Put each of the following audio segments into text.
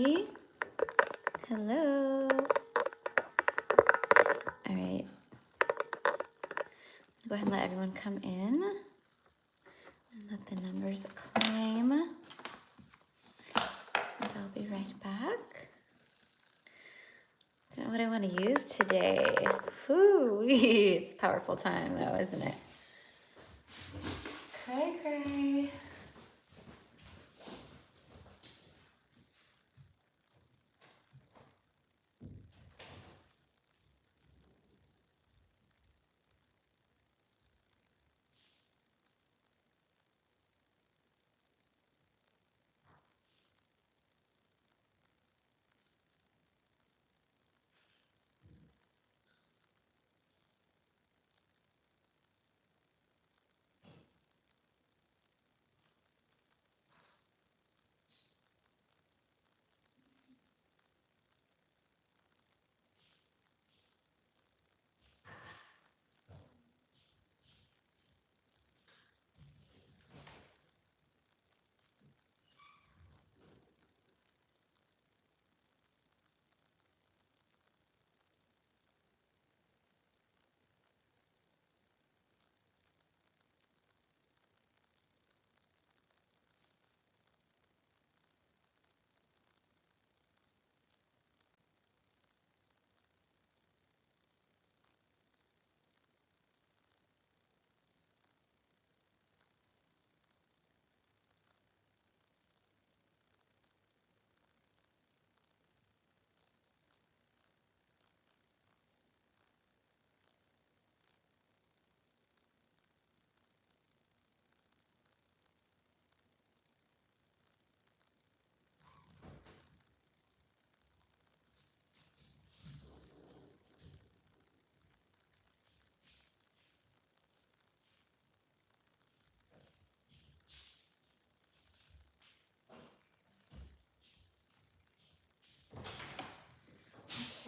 everybody. Hello. All right. Go ahead and let everyone come in and let the numbers climb. And I'll be right back. I don't know what I want to use today. Whew, it's powerful time though, isn't it? It's cray.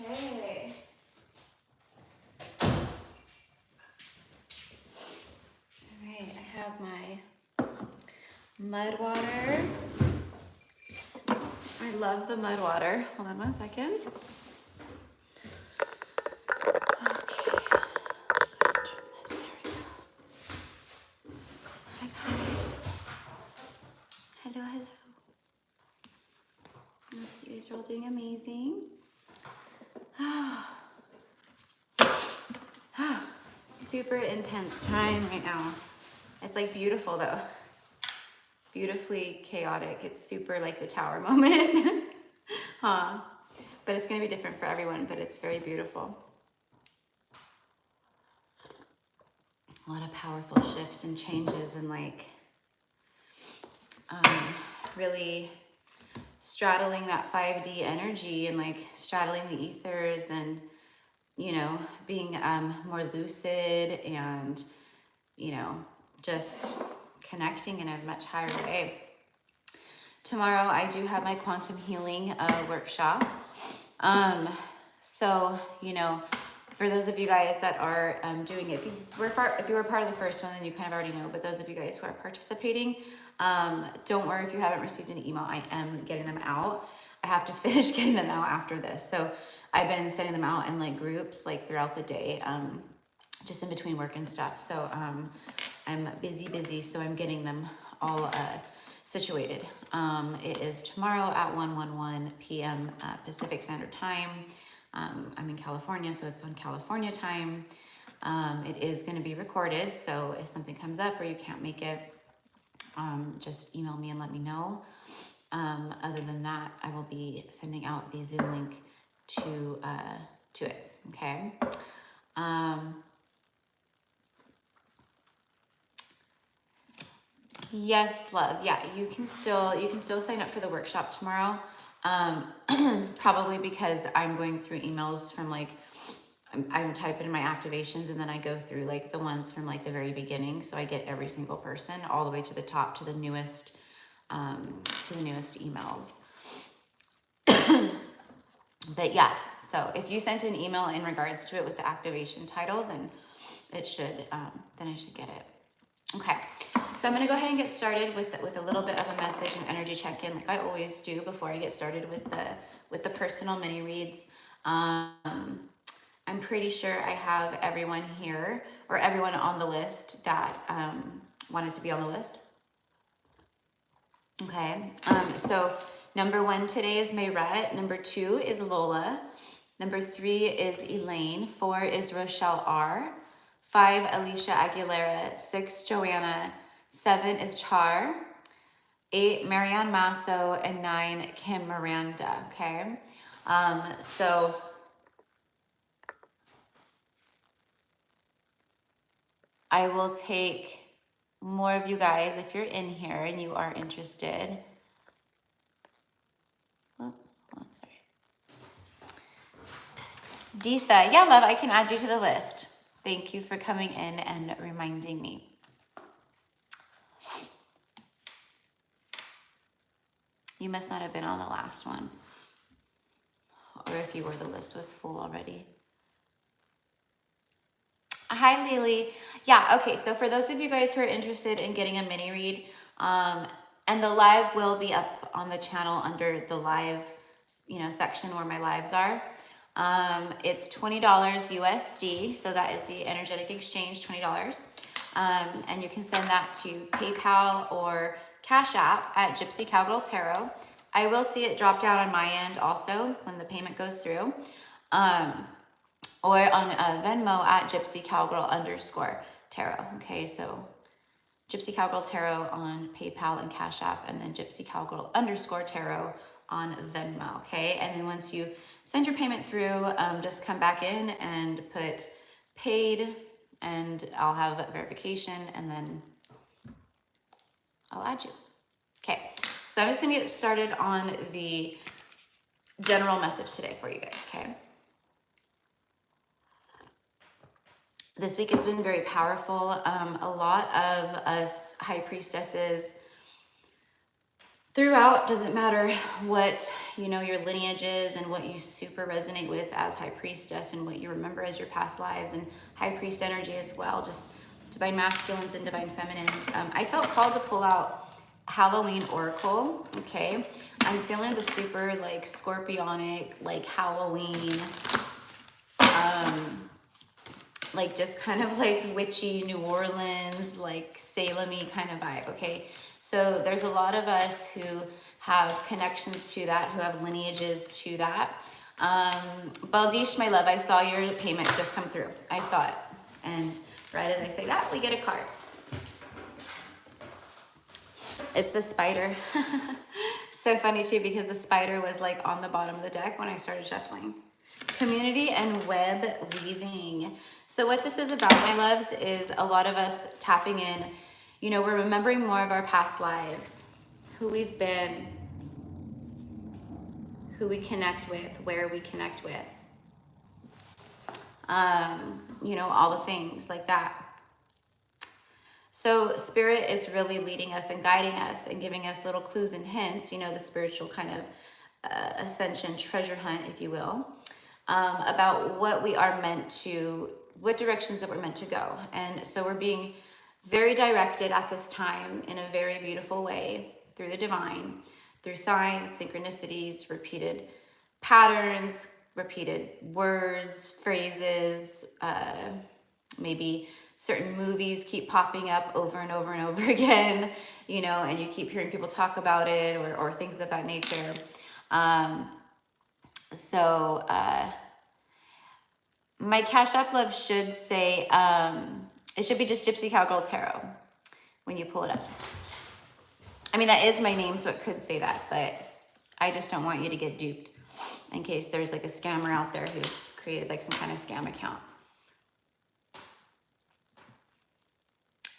Okay. All right, I have my mud water. I love the mud water. Hold on one second. Okay, let's go ahead and turn this. There we go. Hi guys. Hello. You guys are all doing amazing. Super intense time right now. It's like beautiful though. Beautifully chaotic. It's super like the tower moment. Huh. But it's gonna be different for everyone, but it's very beautiful. A lot of powerful shifts and changes and like really straddling that 5D energy and like straddling the ethers and, you know, being more lucid and, you know, just connecting in a much higher way. Tomorrow I do have my quantum healing workshop. So, you know, for those of you guys that are doing it, if you were part of the first one, then you kind of already know, but those of you guys who are participating, don't worry if you haven't received an email. I am getting them out. I have to finish getting them out after this. So I've been sending them out in like groups, like throughout the day, just in between work and stuff. So I'm busy, so I'm getting them all situated. It is tomorrow at 1:11 p.m. Pacific Standard Time. I'm in California, so it's on California time. It is going to be recorded, so if something comes up or you can't make it, just email me and let me know. Other than that, I will be sending out the Zoom link to it. Okay. Yes, love. Yeah, you can still sign up for the workshop tomorrow. Probably because I'm going through emails from like I'm typing in my activations and then I go through like the ones from like the very beginning, so I get every single person all the way to the top to the newest emails. But yeah, so if you sent an email in regards to it with the activation title, then it should then I should get it. Okay, So I'm going to go ahead and get started with a little bit of a message and energy check-in, like I always do before I get started with the personal mini reads. I'm pretty sure I have everyone here, or everyone on the list that wanted to be on the list. Okay, so number 1 today is Mayra. Number 2 is Lola. Number 3 is Elaine. 4 is Rochelle R. 5, Alicia Aguilera. 6, Joanna. 7 is Char. 8, Marianne Masso. And 9, Kim Miranda. Okay, so I will take more of you guys if you're in here and you are interested. Oh, sorry. Deetha, yeah, love, I can add you to the list. Thank you for coming in and reminding me. You must not have been on the last one. Or if you were, the list was full already. Hi, Lily. Yeah, okay, so for those of you guys who are interested in getting a mini read, and the live will be up on the channel under the live, section where my lives are. It's $20 USD, so that is the energetic exchange, $20. And you can send that to PayPal or Cash App at Gypsy Cowgirl Tarot. I will see it drop down on my end also when the payment goes through. Or on Venmo at Gypsy Cowgirl _tarot. Okay, so Gypsy Cowgirl Tarot on PayPal and Cash App, and then Gypsy Cowgirl _tarot on Venmo. Okay, and then once you send your payment through, just come back in and put paid, and I'll have verification, and then I'll add you. Okay, so I'm just gonna get started on the general message today for you guys. Okay. This week has been very powerful. A lot of us high priestesses throughout, doesn't matter what, your lineage is and what you super resonate with as high priestess and what you remember as your past lives, and high priest energy as well, just divine masculines and divine feminines. I felt called to pull out Halloween Oracle, okay? I'm feeling the super like scorpionic, like Halloween, like just kind of like witchy New Orleans, like Salem-y kind of vibe, okay? So there's a lot of us who have connections to that, who have lineages to that. Baldish, my love, I saw your payment just come through. I saw it. And right as I say that, we get a card. It's the spider. So funny too, because the spider was like on the bottom of the deck when I started shuffling. Community and web weaving. So what this is about, my loves, is a lot of us tapping in, we're remembering more of our past lives, who we've been, who we connect with, where we connect with, all the things like that. So spirit is really leading us and guiding us and giving us little clues and hints, the spiritual kind of ascension treasure hunt, if you will, about what we are meant to, what directions that we're meant to go. And so we're being very directed at this time in a very beautiful way through the divine, through signs, synchronicities, repeated patterns, repeated words, phrases, maybe certain movies keep popping up over and over and over again, and you keep hearing people talk about it, or things of that nature. My Cash App love should say, it should be just Gypsy Cowgirl Tarot when you pull it up. I mean, that is my name, so it could say that, but I just don't want you to get duped in case there's like a scammer out there who's created like some kind of scam account.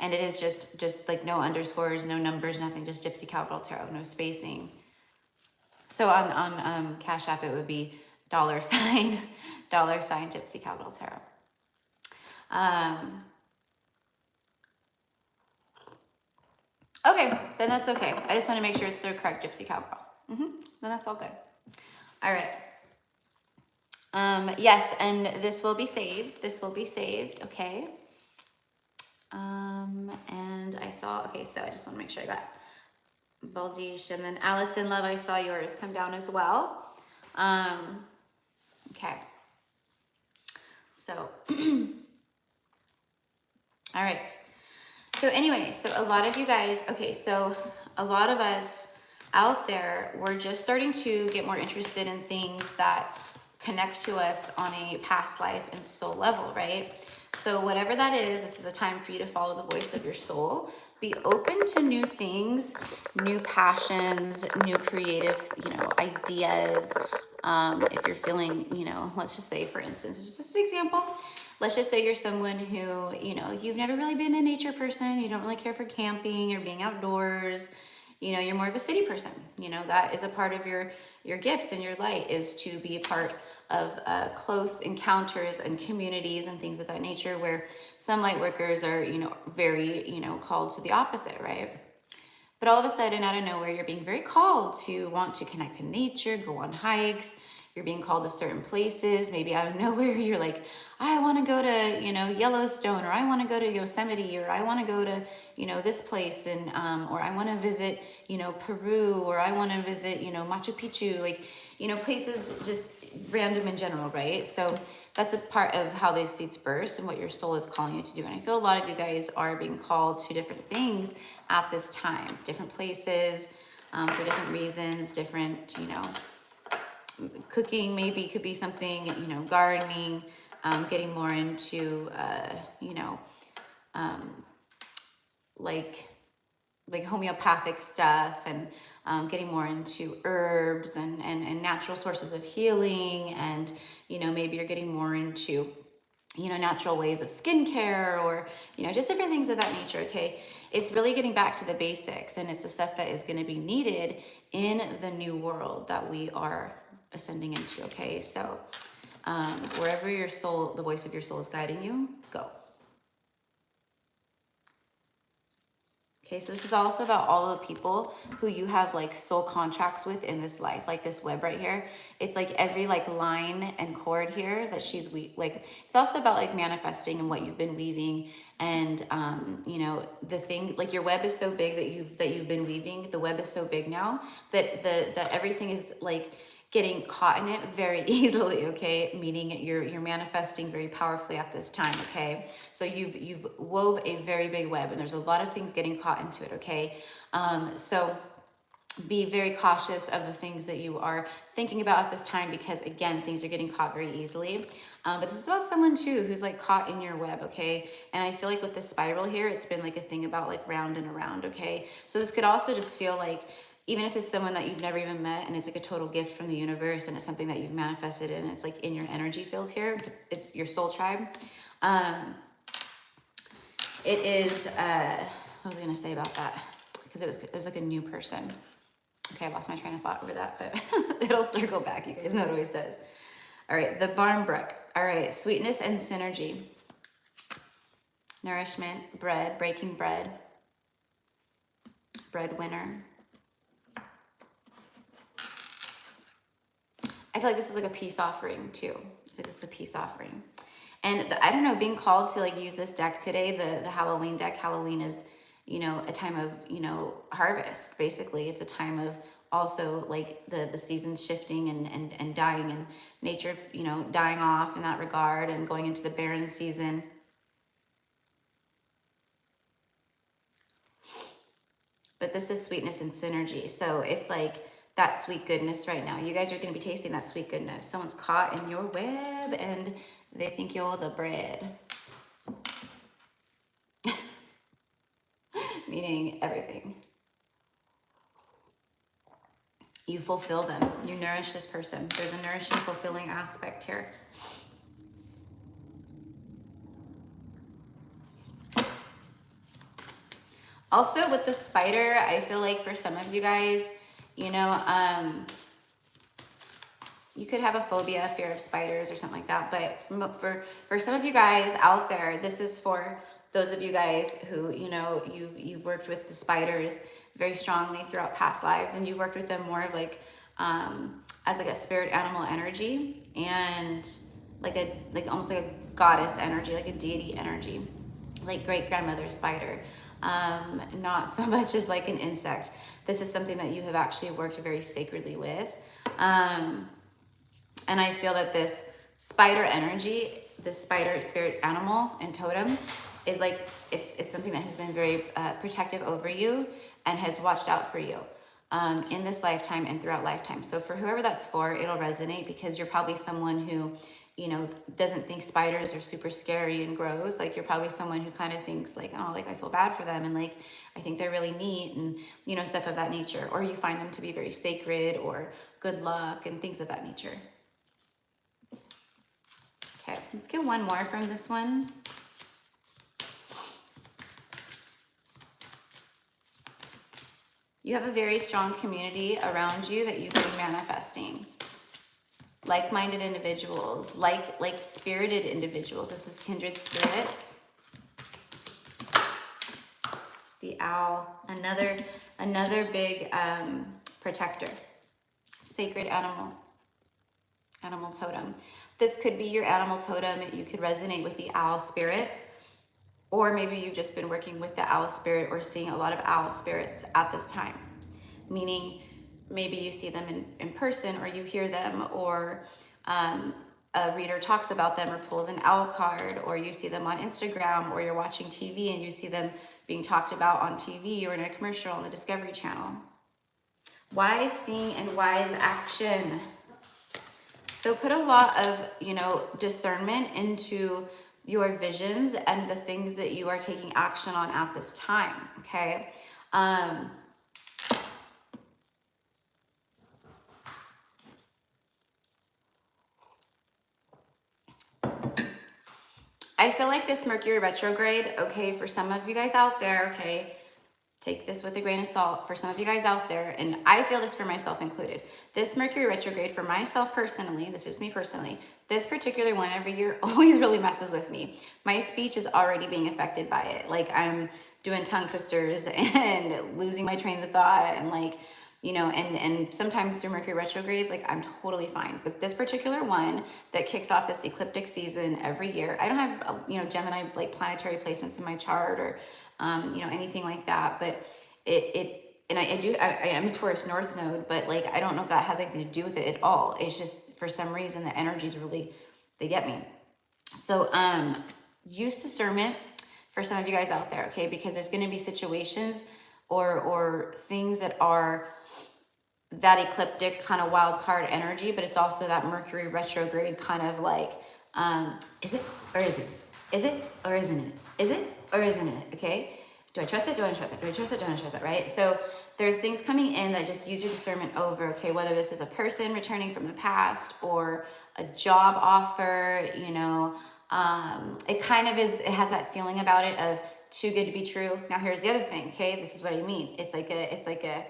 And it is just like no underscores, no numbers, nothing, just Gypsy Cowgirl Tarot, no spacing. So on Cash App, it would be $, Gypsy Cowgirl Tarot. Okay, then that's okay. I just want to make sure it's the correct Gypsy Cowgirl. Then that's all good. All right. Yes, and this will be saved. This will be saved, okay? And I saw, okay, so I just want to make sure I got Baldish, and then Allison, love, I saw yours come down as well. Okay. So, all right. So anyway, so a lot of you guys, okay, so a lot of us out there, we're just starting to get more interested in things that connect to us on a past life and soul level, right? So whatever that is, this is a time for you to follow the voice of your soul. Be open to new things, new passions, new creative, ideas. If you're feeling, let's just say, for instance, just an example. Let's just say you're someone who, you've never really been a nature person. You don't really care for camping or being outdoors. You're more of a city person. That is a part of your gifts and your light, is to be a part of close encounters and communities and things of that nature, where some light workers are, very, called to the opposite, right? But all of a sudden, out of nowhere, you're being very called to want to connect to nature, go on hikes. You're being called to certain places. Maybe out of nowhere, you're like, I want to go to, Yellowstone, or I want to go to Yosemite, or I want to go to, this place, and or I want to visit, Peru, or I want to visit, Machu Picchu, like, places just random in general, right? So that's a part of how these seeds burst and what your soul is calling you to do. And I feel a lot of you guys are being called to different things at this time, different places, for different reasons, different, cooking maybe could be something, gardening, getting more into, like homeopathic stuff, and getting more into herbs and natural sources of healing. And, maybe you're getting more into, natural ways of skincare, or, just different things of that nature. Okay. It's really getting back to the basics, and it's the stuff that is going to be needed in the new world that we are ascending into. Okay. So, wherever your soul, the voice of your soul is guiding you, go. Okay, so this is also about all of the people who you have like soul contracts with in this life, like this web right here. It's like every like line and cord here that she's like. It's also about like manifesting and what you've been weaving, and the thing, like your web is so big that you've been weaving. The web is so big now that that everything is like getting caught in it very easily, okay? Meaning you're manifesting very powerfully at this time, okay? So you've wove a very big web, and there's a lot of things getting caught into it, okay? So be very cautious of the things that you are thinking about at this time, because again, things are getting caught very easily. But this is about someone too who's like caught in your web, okay? And I feel like with the spiral here, it's been like a thing about like round and around, okay? So this could also just feel like, even if it's someone that you've never even met, and it's like a total gift from the universe, and it's something that you've manifested, and it's like in your energy field here, it's your soul tribe. It is, what was I gonna say about that? Because it was like a new person. Okay, I lost my train of thought over that, but it'll circle back. You guys know it always does. All right, the Barnbrook. All right, sweetness and synergy. Nourishment, bread, breaking bread. Breadwinner. I feel like this is like a peace offering too. I feel like this is a peace offering. And I don't know, being called to like use this deck today, the Halloween deck. Halloween is, a time of, harvest, basically. It's a time of also like the seasons shifting and dying, and nature, dying off in that regard, and going into the barren season. But this is sweetness and synergy. So it's like that sweet goodness right now. You guys are going to be tasting that sweet goodness. Someone's caught in your web, and they think you're the bread. Meaning everything. You fulfill them. You nourish this person. There's a nourishing, fulfilling aspect here. Also with the spider, I feel like for some of you guys, you could have a phobia, fear of spiders or something like that. But for some of you guys out there, this is for those of you guys who, you've worked with the spiders very strongly throughout past lives, and you've worked with them more of like, as like a spirit animal energy, and like almost like a goddess energy, like a deity energy. like great-grandmother spider, not so much as like an insect. This is something that you have actually worked very sacredly with. And I feel that this spider energy, this spider spirit animal and totem is like, it's something that has been very protective over you and has watched out for you in this lifetime and throughout lifetime. So for whoever that's for, it'll resonate because you're probably someone who, you know, doesn't think spiders are super scary and gross. Like you're probably someone who kind of thinks like, oh, like I feel bad for them and like I think they're really neat and, you know, stuff of that nature. Or you find them to be very sacred or good luck and things of that nature. Okay, let's get one more from this one. You have a very strong community around you that you've been manifesting. Like-minded individuals, like spirited individuals. This is kindred spirits. The owl, another big protector. Sacred animal totem. This could be your animal totem. You could resonate with the owl spirit, or maybe you've just been working with the owl spirit or seeing a lot of owl spirits at this time, meaning maybe you see them in person or you hear them, or a reader talks about them or pulls an owl card, or you see them on Instagram, or you're watching TV and you see them being talked about on TV or in a commercial on the Discovery Channel. Wise seeing and wise action. So put a lot of, you know, discernment into your visions and the things that you are taking action on at this time, okay? I feel like this Mercury retrograde, okay, for some of you guys out there, okay, take this with a grain of salt. For some of you guys out there, and I feel this for myself included, this Mercury retrograde for myself personally, this is me personally, this particular one every year always really messes with me. My speech is already being affected by it. Like I'm doing tongue twisters and losing my train of thought and like, you know, and sometimes through Mercury retrogrades, like I'm totally fine. But this particular one that kicks off this ecliptic season every year, I don't have, you know, Gemini like planetary placements in my chart or, you know, anything like that. But and I am a Taurus North node, but like, I don't know if that has anything to do with it at all. It's just for some reason, the energies really, they get me. So, use discernment for some of you guys out there, okay? Because there's going to be situations or things that are that ecliptic kind of wild card energy, but it's also that Mercury retrograde kind of like, is it or is it? Is it or isn't it? Is it or isn't it? Okay. Do I trust it? Do I don't trust it? Do I trust it? Do I don't trust it? Right? So there's things coming in that just use your discernment over, okay, whether this is a person returning from the past or a job offer, you know, it kind of is, it has that feeling about it of too good to be true. Now here's the other thing, okay? This is what I mean. It's like a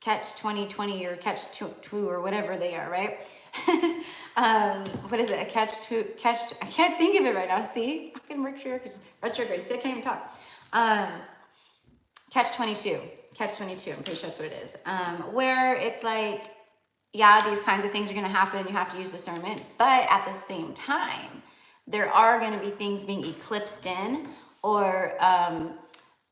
catch 20 or catch two or whatever they are, right? What is it? A catch, I can't think of it right now. See, fucking Mercury retrograde. See, I can't even talk. Catch 22. I'm pretty sure that's what it is. Where it's like, yeah, these kinds of things are going to happen and you have to use discernment. But at the same time, there are going to be things being eclipsed in or,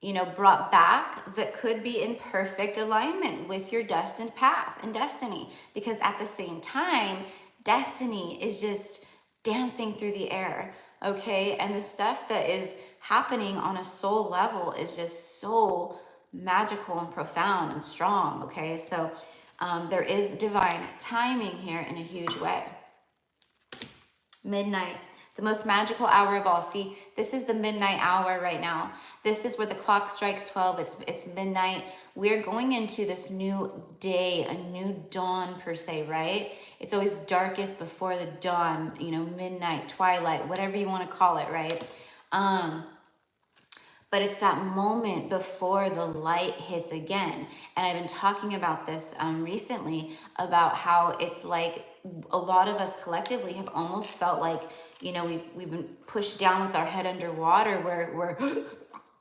you know, brought back that could be in perfect alignment with your destined path and destiny. Because at the same time, destiny is just dancing through the air, okay? And the stuff that is happening on a soul level is just so magical and profound and strong, okay? So there is divine timing here in a huge way. Midnight, the most magical hour of all. See, this is the midnight hour right now. This is where the clock strikes 12. It's midnight. We're going into this new day, a new dawn per se, right? It's always darkest before the dawn, you know, midnight, twilight, whatever you want to call it, right? But it's that moment before the light hits again. And I've been talking about this recently about how it's like a lot of us collectively have almost felt like, you know, we've been pushed down with our head underwater where we're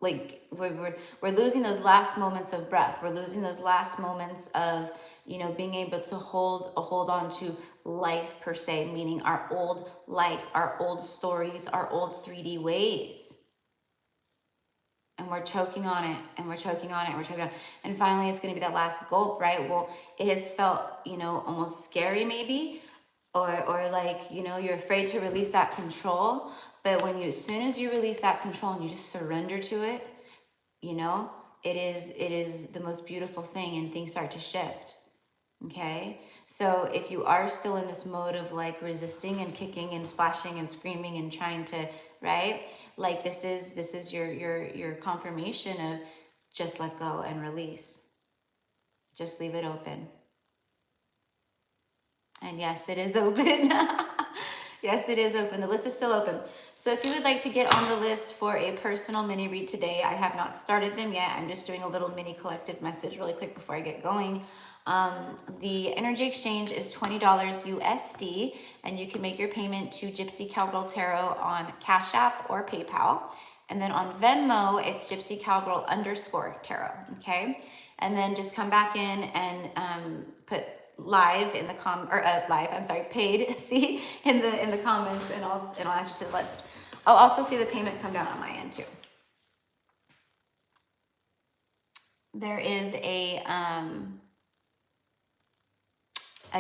like, we're losing those last moments of breath. We're losing those last moments of, you know, being able to hold on to life per se, meaning our old life, our old stories, our old 3D ways. and we're choking on it, and we're choking on it, and we're choking on it. And finally it's going to be that last gulp, right? Well, it has felt, you know, almost scary maybe, or like, you know, you're afraid to release that control. But when you, as soon as you release that control and you just surrender to it, you know, it is the most beautiful thing, and things start to shift. Okay, so if you are still in this mode of like resisting and kicking and splashing and screaming and trying to, right, like this is your confirmation of just let go and release. Just leave it open. And yes, it is open. Yes, it is open. The list is still open. So if you would like to get on the list for a personal mini read today, I have not started them yet. I'm just doing a little mini collective message really quick before I get going. The energy exchange is $20 USD, and you can make your payment to Gypsy Cowgirl Tarot on Cash App or PayPal. And then on Venmo, it's Gypsy Cowgirl _tarot. Okay. And then just come back in and put live in the paid see in the comments, and I'll add you to the list. I'll also see the payment come down on my end too. There is a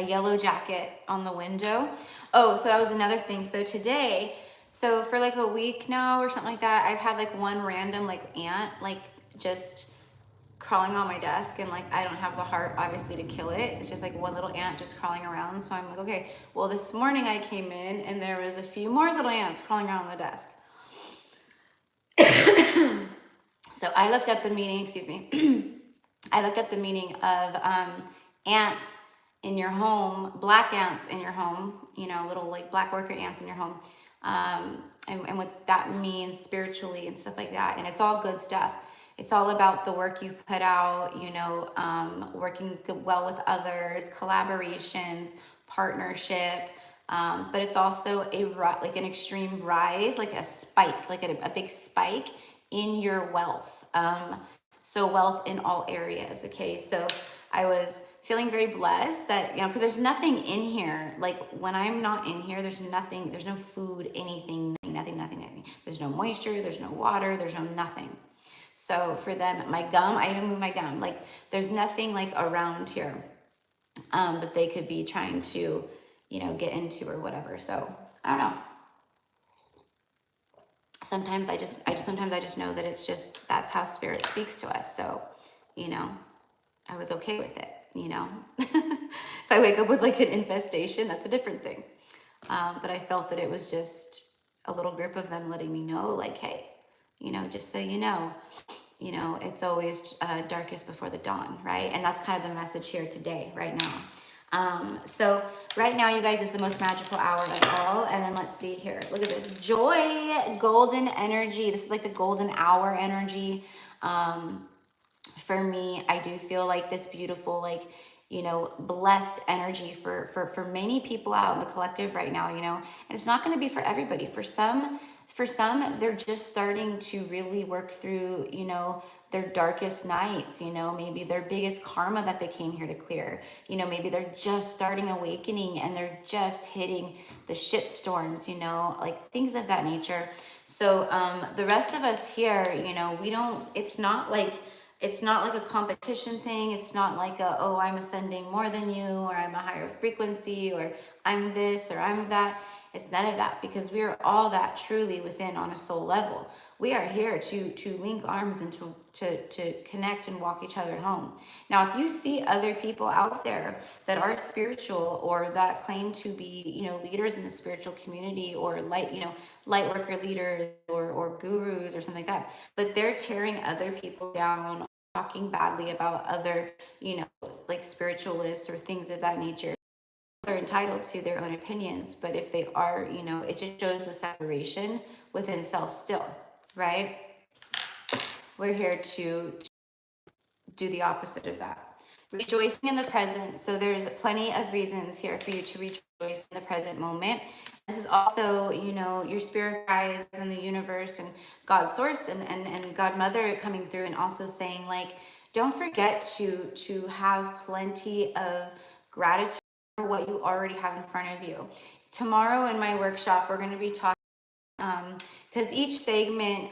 yellow jacket on the window. Oh, so that was another thing. So today, so for like a week now or something like that, I've had like one random like ant like just crawling on my desk, and like I don't have the heart obviously to kill it. It's just like one little ant just crawling around. So I'm like, okay, well this morning I came in and there was a few more little ants crawling around on the desk. So I looked up the meaning, excuse me. I looked up the meaning of ants in your home, black ants in your home, you know, little like black worker ants in your home. And what that means spiritually and stuff like that. And it's all good stuff. It's all about the work you put out, you know, working well with others, collaborations, partnership. But it's also like an extreme rise, like a spike, like a big spike in your wealth. So wealth in all areas. Okay. So I was feeling very blessed that, you know, because there's nothing in here. Like when I'm not in here, there's nothing, there's no food, anything, nothing. There's no moisture, there's no water, there's no nothing. So for them, my gum, I even moved my gum. Like there's nothing like around here that they could be trying to, you know, get into or whatever. So I don't know. Sometimes I just know that it's just, that's how spirit speaks to us. So, you know, I was okay with it, you know. If I wake up with like an infestation, that's a different thing. But I felt that it was just a little group of them letting me know, like, hey, you know, just so you know, it's always darkest before the dawn, right? And that's kind of the message here today, right now. So right now, you guys, is the most magical hour of all. And then let's see here. Look at this. Joy, golden energy. This is like the golden hour energy. For me, I do feel like this beautiful, like, you know, blessed energy for many people out in the collective right now, you know, and it's not going to be for everybody. For some, they're just starting to really work through, you know, their darkest nights, you know, maybe their biggest karma that they came here to clear, you know, maybe they're just starting awakening and they're just hitting the shit storms, you know, like things of that nature. So the rest of us here, you know, it's not like a competition thing. It's not like oh, I'm ascending more than you, or I'm a higher frequency, or I'm this, or I'm that. It's none of that, because we are all that truly within on a soul level. We are here to link arms and to connect and walk each other home. Now, if you see other people out there that are spiritual or that claim to be, you know, leaders in the spiritual community, or light worker leaders or gurus or something like that, but they're tearing other people down, talking badly about other, you know, like spiritualists or things of that nature, they're entitled to their own opinions. But if they are, you know, it just shows the separation within self still, right? We're here to do the opposite of that. Rejoicing in the present. So there's plenty of reasons here for you to rejoice in the present moment. This is also, you know, your spirit guides and the universe and God source and God mother coming through, and also saying, like, don't forget to have plenty of gratitude for what you already have in front of you. Tomorrow in my workshop, we're going to be talking because each segment,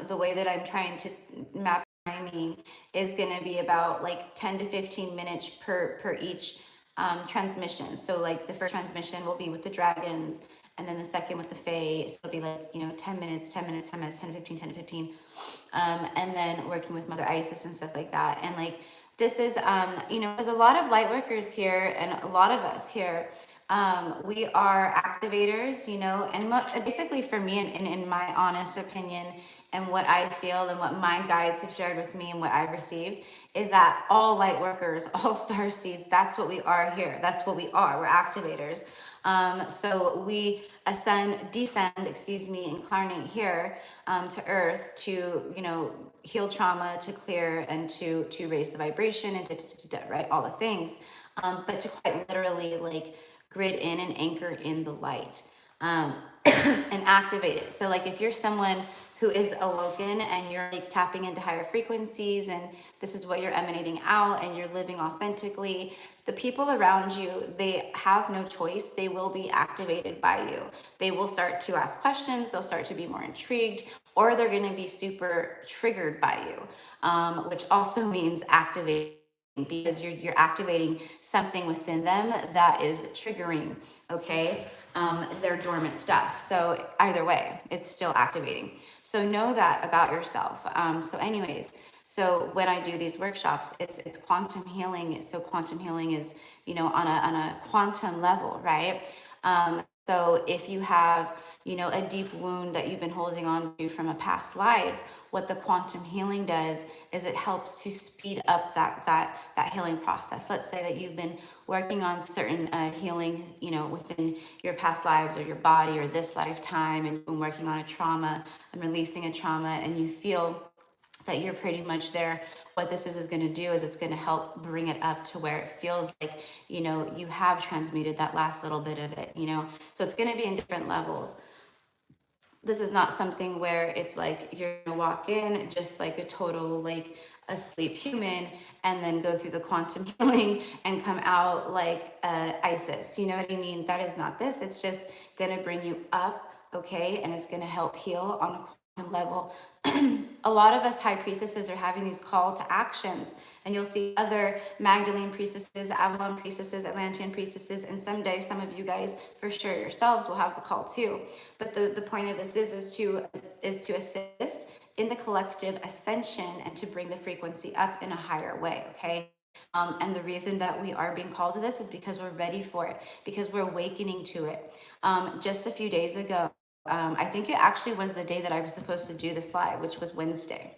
the way that I'm trying to map timing is going to be about like 10 to 15 minutes per each transmission. So like the first transmission will be with the dragons, and then the second with the fae. So it'll be like, you know, 10 minutes, 10 minutes, 10 minutes, 10 to 15, 10 to 15. And then working with Mother Isis and stuff like that. And like, this is, you know, there's a lot of light workers here, and a lot of us here, we are activators, you know, and basically for me, in my honest opinion, and what I feel and what my guides have shared with me and what I've received, is that all light workers, all star seeds, that's what we are here. That's what we are. We're activators. So we descend, incarnate here to earth to, you know, heal trauma, to clear, and to raise the vibration, and right, all the things, but to quite literally like grid in and anchor in the light, and activate it. So like if you're someone who is awoken and you're like tapping into higher frequencies, and this is what you're emanating out, and you're living authentically, the people around you, they have no choice. They will be activated by you. They will start to ask questions. They'll start to be more intrigued, or they're going to be super triggered by you, which also means activating, because you're activating something within them that is triggering, okay, their dormant stuff. So either way, it's still activating. So know that about yourself. So anyways, so when I do these workshops, it's quantum healing. So quantum healing is, you know, on a quantum level, right? So if you have, you know, a deep wound that you've been holding on to from a past life, what the quantum healing does is it helps to speed up that healing process. Let's say that you've been working on certain healing, you know, within your past lives or your body or this lifetime, and you've been working on a trauma and releasing a trauma, and you feel that you're pretty much there. What this is going to do is it's going to help bring it up to where it feels like, you know, you have transmuted that last little bit of it, you know. So it's going to be in different levels. This is not something where it's like you're gonna walk in just like a total like asleep human, and then go through the quantum healing and come out like Isis. You know what I mean? That is not this. It's just gonna bring you up, okay? And it's gonna help heal on a quantum level. A lot of us high priestesses are having these call to actions, and you'll see other Magdalene priestesses, Avalon priestesses, Atlantean priestesses, and someday some of you guys for sure yourselves will have the call too. But the point of this is to assist in the collective ascension and to bring the frequency up in a higher way, okay? And the reason that we are being called to this is because we're ready for it, because we're awakening to it. Just a few days ago, I think it actually was the day that I was supposed to do this live, which was Wednesday.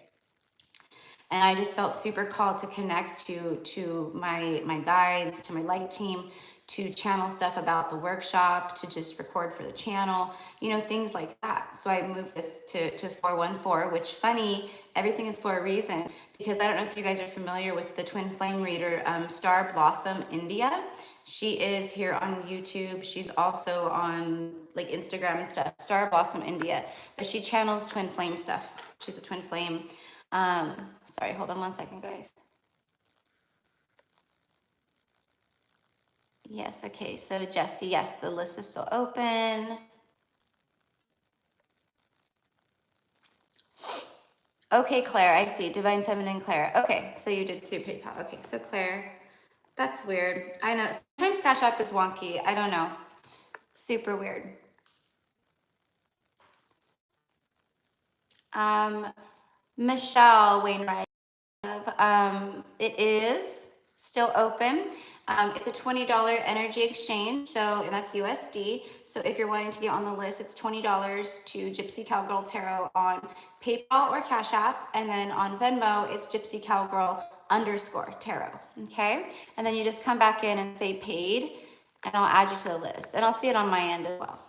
And I just felt super called to connect to my guides, to my light team, to channel stuff about the workshop, to just record for the channel, you know, things like that. So I moved this to 414, which funny, everything is for a reason, because I don't know if you guys are familiar with the twin flame reader, Star Blossom India. She is here on YouTube. She's also on like Instagram and stuff, Star Blossom India, but she channels twin flame stuff. She's a twin flame. Sorry, hold on one second, guys. Yes, okay, so Jesse, yes, the list is still open. Okay, Claire, I see, Divine Feminine Claire. Okay, so you did through PayPal. Okay, so Claire, that's weird. I know, sometimes Cash App is wonky. I don't know, super weird. Michelle Wainwright, it is still open. It's a $20 energy exchange, so and that's USD. So if you're wanting to get on the list, it's $20 to Gypsy Cowgirl Tarot on PayPal or Cash App, and then on Venmo, it's Gypsy Cowgirl _ Tarot. Okay, and then you just come back in and say paid, and I'll add you to the list, and I'll see it on my end as well.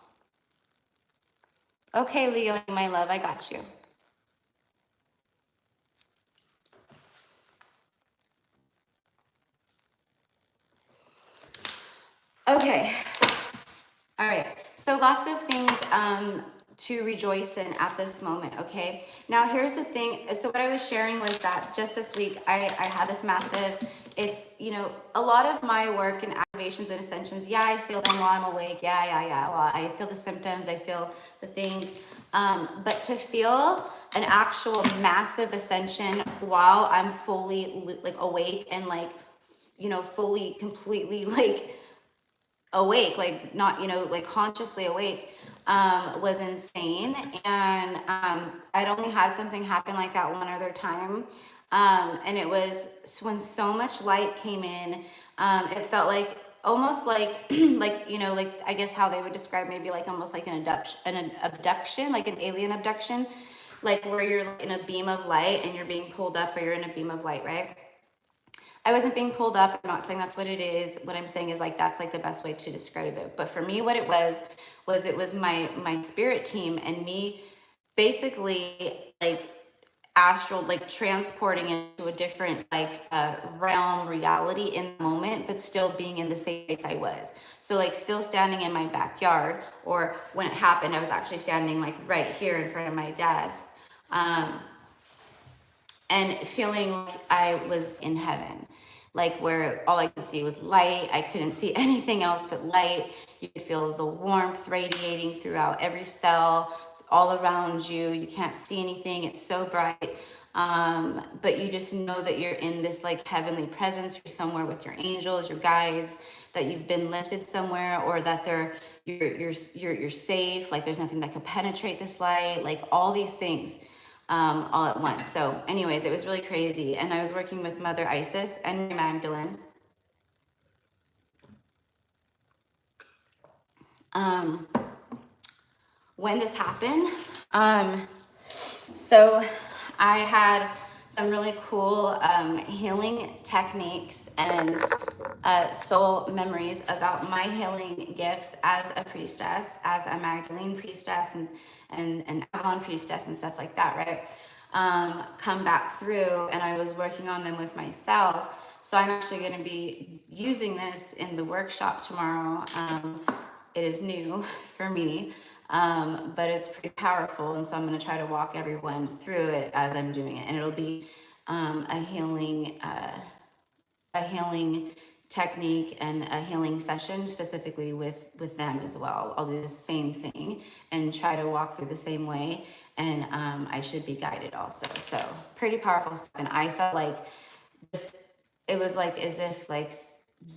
Okay, Leo, my love, I got you. Okay. All right. So lots of things to rejoice in at this moment. Okay. Now here's the thing. So what I was sharing was that just this week I had this massive, it's, you know, a lot of my work and activations and ascensions. Yeah, I feel them while I'm awake. Yeah. Well, I feel the symptoms. I feel the things. But to feel an actual massive ascension while I'm fully like awake and like, you know, fully, completely like awake, like not, you know, like consciously awake, was insane. And I'd only had something happen like that one other time. And it was when so much light came in. It felt like almost like like, you know, like I guess how they would describe maybe like almost like an abduction, like an alien abduction, like where you're in a beam of light and you're being pulled up, or you're in a beam of light, right? I wasn't being pulled up. I'm not saying that's what it is. What I'm saying is like that's like the best way to describe it. But for me, what it was it was my spirit team and me basically like astral, like transporting into a different like realm reality in the moment, but still being in the same place I was. So like still standing in my backyard, or when it happened, I was actually standing like right here in front of my desk. And feeling like I was in heaven, like where all I could see was light. I couldn't see anything else but light. You could feel the warmth radiating throughout every cell, all around you. You can't see anything. It's so bright. But you just know that you're in this like heavenly presence. You're somewhere with your angels, your guides, that you've been lifted somewhere, or that you're safe. Like there's nothing that could penetrate this light. Like all these things all at once. So anyways, it was really crazy. And I was working with Mother Isis and Mary Magdalene. When this happened, so I had some really cool healing techniques and soul memories about my healing gifts as a priestess, as a Magdalene priestess and Avalon priestess and stuff like that, right? Come back through, and I was working on them with myself. So I'm actually going to be using this in the workshop tomorrow. It is new for me, but it's pretty powerful, and so I'm going to try to walk everyone through it as I'm doing it, and it'll be a healing technique and a healing session specifically with them as well. I'll do the same thing and try to walk through the same way, and I should be guided also. So pretty powerful stuff, and I felt like it was like as if like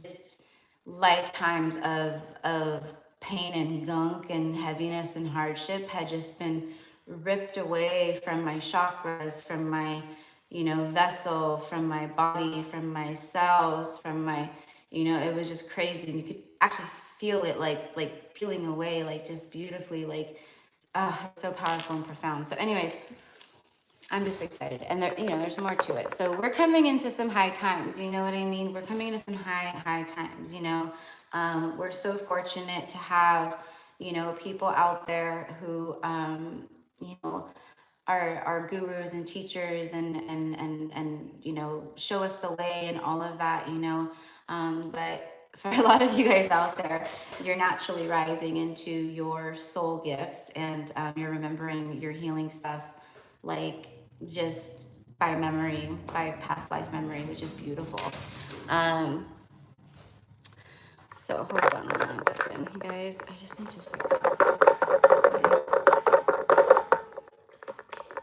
just lifetimes of pain and gunk and heaviness and hardship had just been ripped away from my chakras, from my, you know, vessel, from my body, from my cells, from my, you know, it was just crazy. And you could actually feel it like peeling away, like just beautifully, like, so powerful and profound. So anyways, I'm just excited. And there, you know, there's more to it. So we're coming into some high times, you know what I mean? We're coming into some high times, you know. We're so fortunate to have, you know, people out there who, you know, are gurus and teachers and you know, show us the way and all of that, you know. But for a lot of you guys out there, you're naturally rising into your soul gifts, and you're remembering your healing stuff like just by memory, by past life memory, which is beautiful. So hold on 1 second, you guys. I just need to fix this. All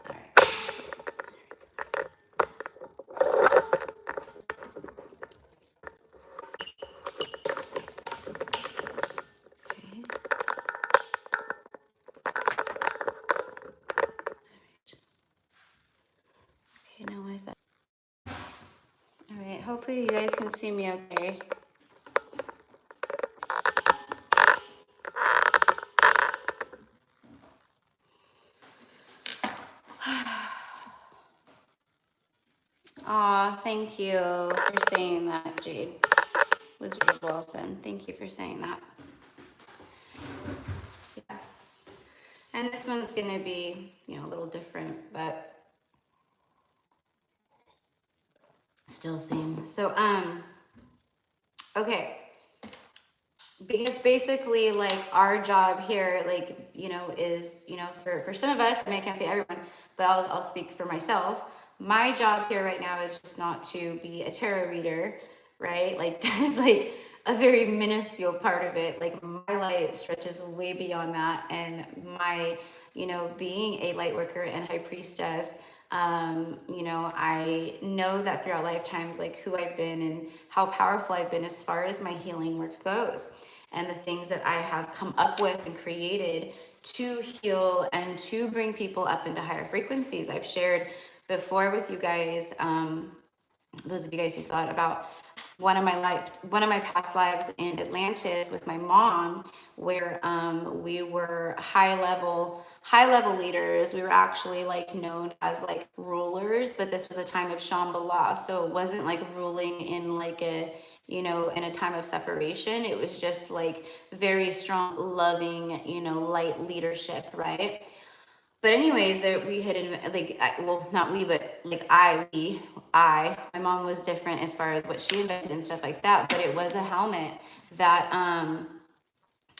right. Okay, now why is that? All right, hopefully you guys can see me okay. Aw, thank you for saying that, Jade. Was Wilson. Thank you for saying that. Yeah. And this one's gonna be, you know, a little different, but still same. So, okay. Because basically, like, our job here, like, you know, is, you know, for some of us, I mean, I can't say everyone, but I'll speak for myself. My job here right now is just not to be a tarot reader, right? Like, that is like a very minuscule part of it. Like my light stretches way beyond that, and my, you know, being a light worker and high priestess, you know, I know that throughout lifetimes, like who I've been and how powerful I've been as far as my healing work goes, and the things that I have come up with and created to heal and to bring people up into higher frequencies. I've shared before with you guys, those of you guys who saw it, about one of my past lives in Atlantis with my mom, where we were high level leaders. We were actually like known as like rulers, but this was a time of Shambhala, so it wasn't like ruling in like a, you know, in a time of separation. It was just like very strong, loving, you know, light leadership, right? But anyways, there we had well, not we, but like my mom was different as far as what she invented and stuff like that. But it was a helmet that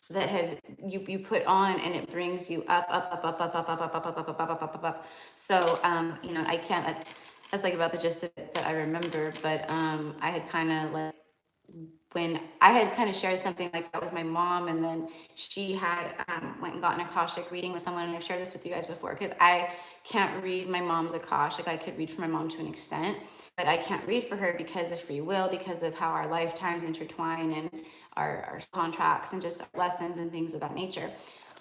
that had you put on, and it brings you up. So you know, I can't. That's like about the gist of it that I remember. But I had kind of like, when I had kind of shared something like that with my mom, and then she had went and gotten an Akashic reading with someone, and I've shared this with you guys before, because I can't read my mom's Akashic. I could read for my mom to an extent, but I can't read for her because of free will, because of how our lifetimes intertwine and our contracts and just lessons and things of that nature.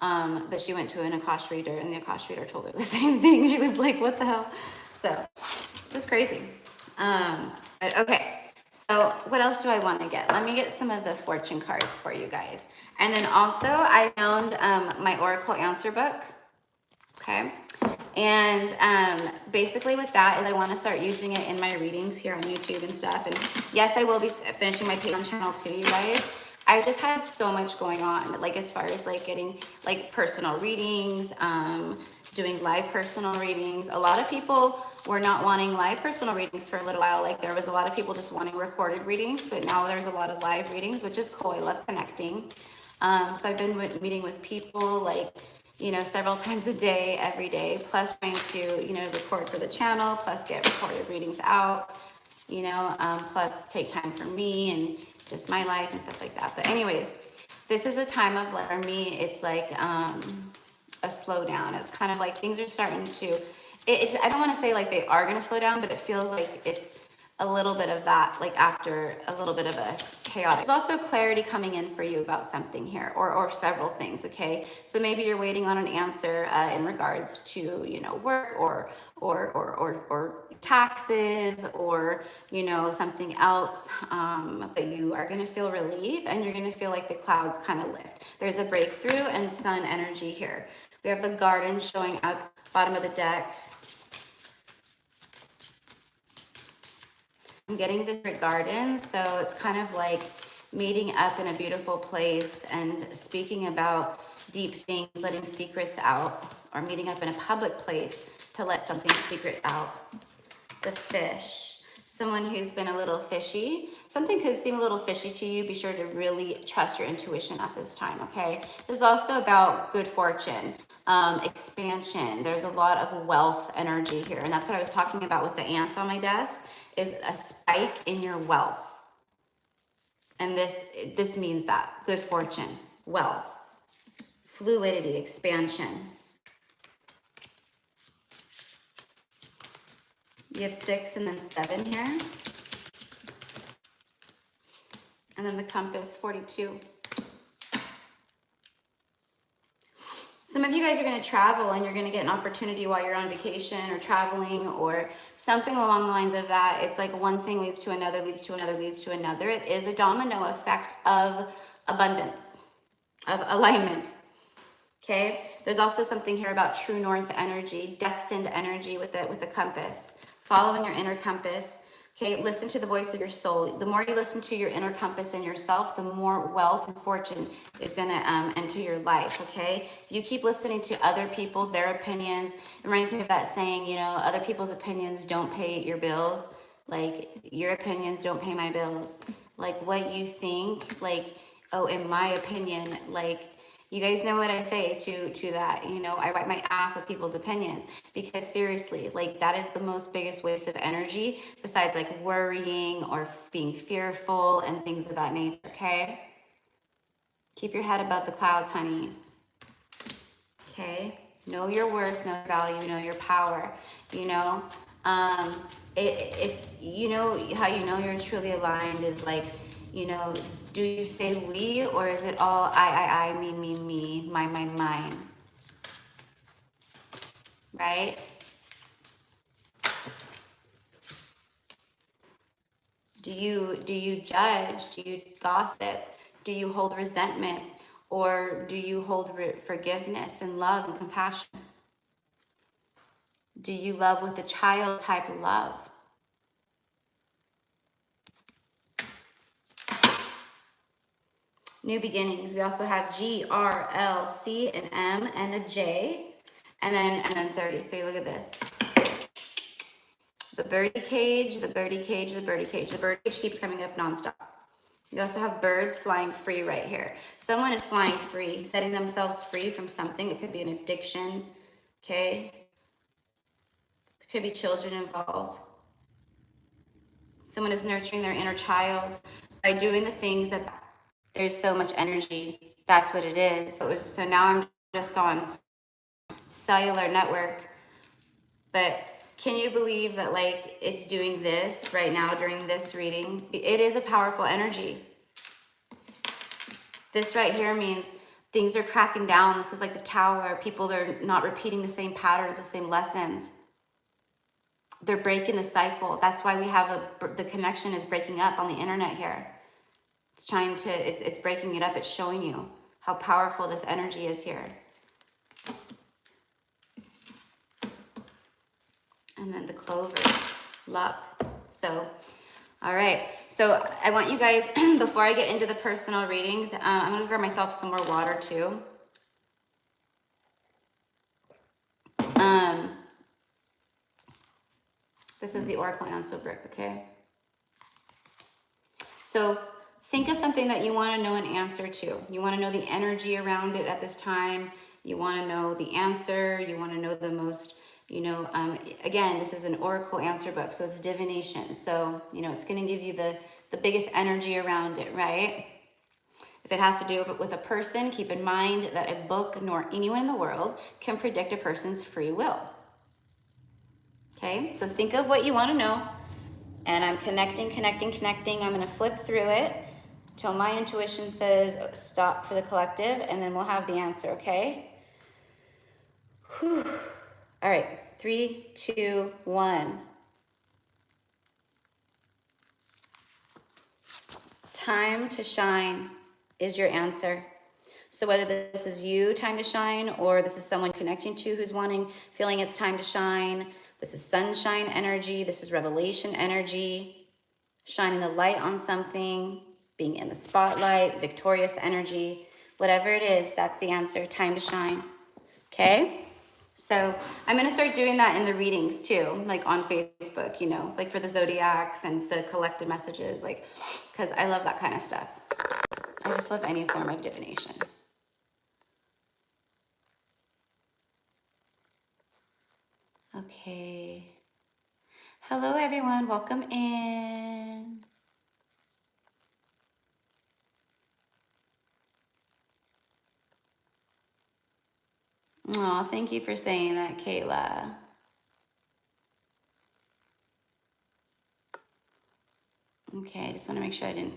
But she went to an Akash reader, and the Akash reader told her the same thing. She was like, what the hell? So just crazy. But okay. So what else do I want to get? Let me get some of the fortune cards for you guys. And then also I found my Oracle answer book. Okay. And basically with that is I want to start using it in my readings here on YouTube and stuff. And yes, I will be finishing my Patreon channel too, you guys. I just had so much going on, like as far as like getting like personal readings, doing live personal readings. A lot of people were not wanting live personal readings for a little while. Like there was a lot of people just wanting recorded readings, but now there's a lot of live readings, which is cool. I love connecting. So I've been meeting with people like, you know, several times a day, every day, plus trying to, you know, record for the channel, plus get recorded readings out, you know, plus take time for me and just my life and stuff like that. But anyways, this is a time of, like, for me, it's like a slowdown. It's kind of like things are starting to, I don't want to say like they are going to slow down, but it feels like it's a little bit of that, like after a little bit of a chaotic. There's also clarity coming in for you about something here, or several things, okay? So maybe you're waiting on an answer in regards to, you know, work or taxes, or, you know, something else, but you are going to feel relief, and you're going to feel like the clouds kind of lift. There's a breakthrough and sun energy here. We have the garden showing up, bottom of the deck. I'm getting the garden, so it's kind of like meeting up in a beautiful place and speaking about deep things, letting secrets out, or meeting up in a public place to let something secret out. The fish, someone who's been a little fishy. Something could seem a little fishy to you. Be sure to really trust your intuition at this time, okay? This is also about good fortune, expansion. There's a lot of wealth energy here, and that's what I was talking about with the ants on my desk, is a spike in your wealth. And this means that good fortune, wealth, fluidity, expansion. You have 6 and then 7 here. And then the compass, 42. Some of you guys are going to travel, and you're going to get an opportunity while you're on vacation or traveling or something along the lines of that. It's like one thing leads to another, leads to another, leads to another. It is a domino effect of abundance, of alignment. Okay. There's also something here about true north energy, destined energy with the compass. Following your inner compass. Okay, listen to the voice of your soul. The more you listen to your inner compass and yourself, the more wealth and fortune is going to enter your life, okay? If you keep listening to other people, their opinions, it reminds me of that saying, you know, other people's opinions don't pay your bills. Like, your opinions don't pay my bills. Like, what you think, like, oh, in my opinion, like, You guys know what I say to that. You know, I wipe my ass with people's opinions, because seriously, like, that is the most biggest waste of energy, besides like worrying or being fearful and things of that nature. Okay, keep your head above the clouds, honeys. Okay, know your worth, know your value, know your power. You know, if you know how you know you're truly aligned is like, you know, do you say we, or is it all I, me, mine, right? Do you judge? Do you gossip? Do you hold resentment? Or do you hold forgiveness and love and compassion? Do you love with a child type of love? New beginnings. We also have G, R, L, C, an M, and a J, and then 33. Look at this. The birdie cage, the birdie cage, the birdie cage. The birdie cage keeps coming up nonstop. You also have birds flying free right here. Someone is flying free, setting themselves free from something. It could be an addiction, okay? There could be children involved. Someone is nurturing their inner child by doing the things that there's so much energy. That's what it is. So now I'm just on cellular network. But can you believe that, like, it's doing this right now during this reading? It is a powerful energy. This right here means things are cracking down. This is like the tower. People are not repeating the same patterns, the same lessons. They're breaking the cycle. That's why we have the connection is breaking up on the internet here. It's trying to, it's breaking it up. It's showing you how powerful this energy is here. And then the clovers, luck. So, all right. So I want you guys, before I get into the personal readings, I'm going to grab myself some more water too. This is the Oracle Answer brick, okay? So think of something that you want to know an answer to. You want to know the energy around it at this time. You want to know the answer. You want to know the most, you know, again, this is an Oracle Answer book, so it's divination. So, you know, it's going to give you the biggest energy around it, right? If it has to do with a person, keep in mind that a book nor anyone in the world can predict a person's free will. Okay, so think of what you want to know, and I'm connecting. I'm going to flip through it till my intuition says stop for the collective, and then we'll have the answer, okay? Whew. All right, 3, 2, 1. Time to shine is your answer. So whether this is you, time to shine, or this is someone connecting to who's feeling it's time to shine, this is sunshine energy, this is revelation energy, shining the light on something, being in the spotlight, victorious energy, whatever it is, that's the answer, time to shine, okay? So I'm going to start doing that in the readings too, like on Facebook, you know, like for the zodiacs and the collective messages, like, because I love that kind of stuff. I just love any form of divination. Okay. Hello, everyone. Welcome in. Oh, thank you for saying that, Kayla. Okay, I just want to make sure I didn't.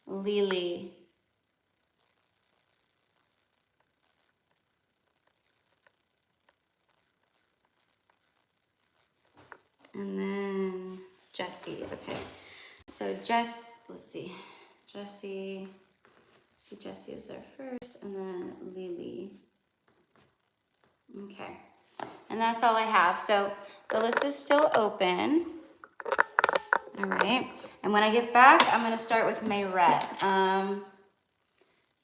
Lily. And then Jessie. Okay. So let's see. Jessie is there first, and then Lily. Okay. And that's all I have. So the list is still open. All right. And when I get back, I'm going to start with Mayra.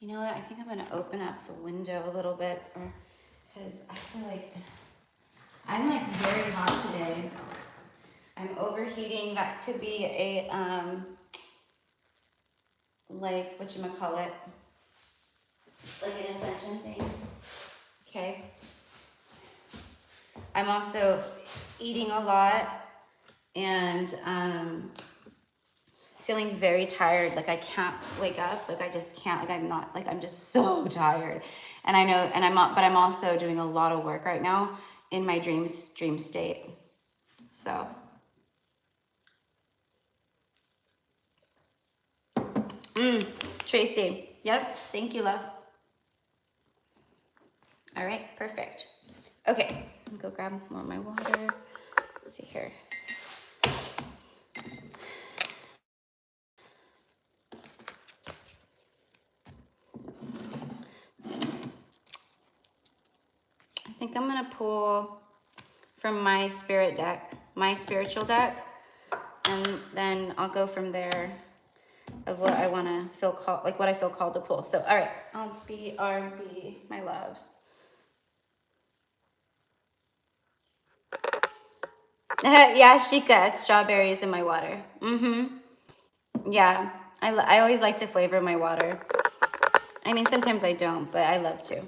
You know what? I think I'm going to open up the window a little bit, because I feel like I'm like very hot today. I'm overheating. That could be a like, whatchamacallit, like an ascension thing. Okay. I'm also eating a lot and feeling very tired. Like I can't wake up. Like I just can't, like I'm not, like I'm just so tired. And I know, and but I'm also doing a lot of work right now in my dream state. So. Tracy. Yep. Thank you, love. All right. Perfect. Okay. Let me go grab more of my water. Let's see here. I think I'm going to pull from my spirit deck, my spiritual deck, and then I'll go from there of what I want to feel called, like what I feel called to pull. So, all right. I'll be R&B, my loves. Yeah, Shika, it's strawberries in my water. Yeah, I always like to flavor my water. I mean, sometimes I don't, but I love to.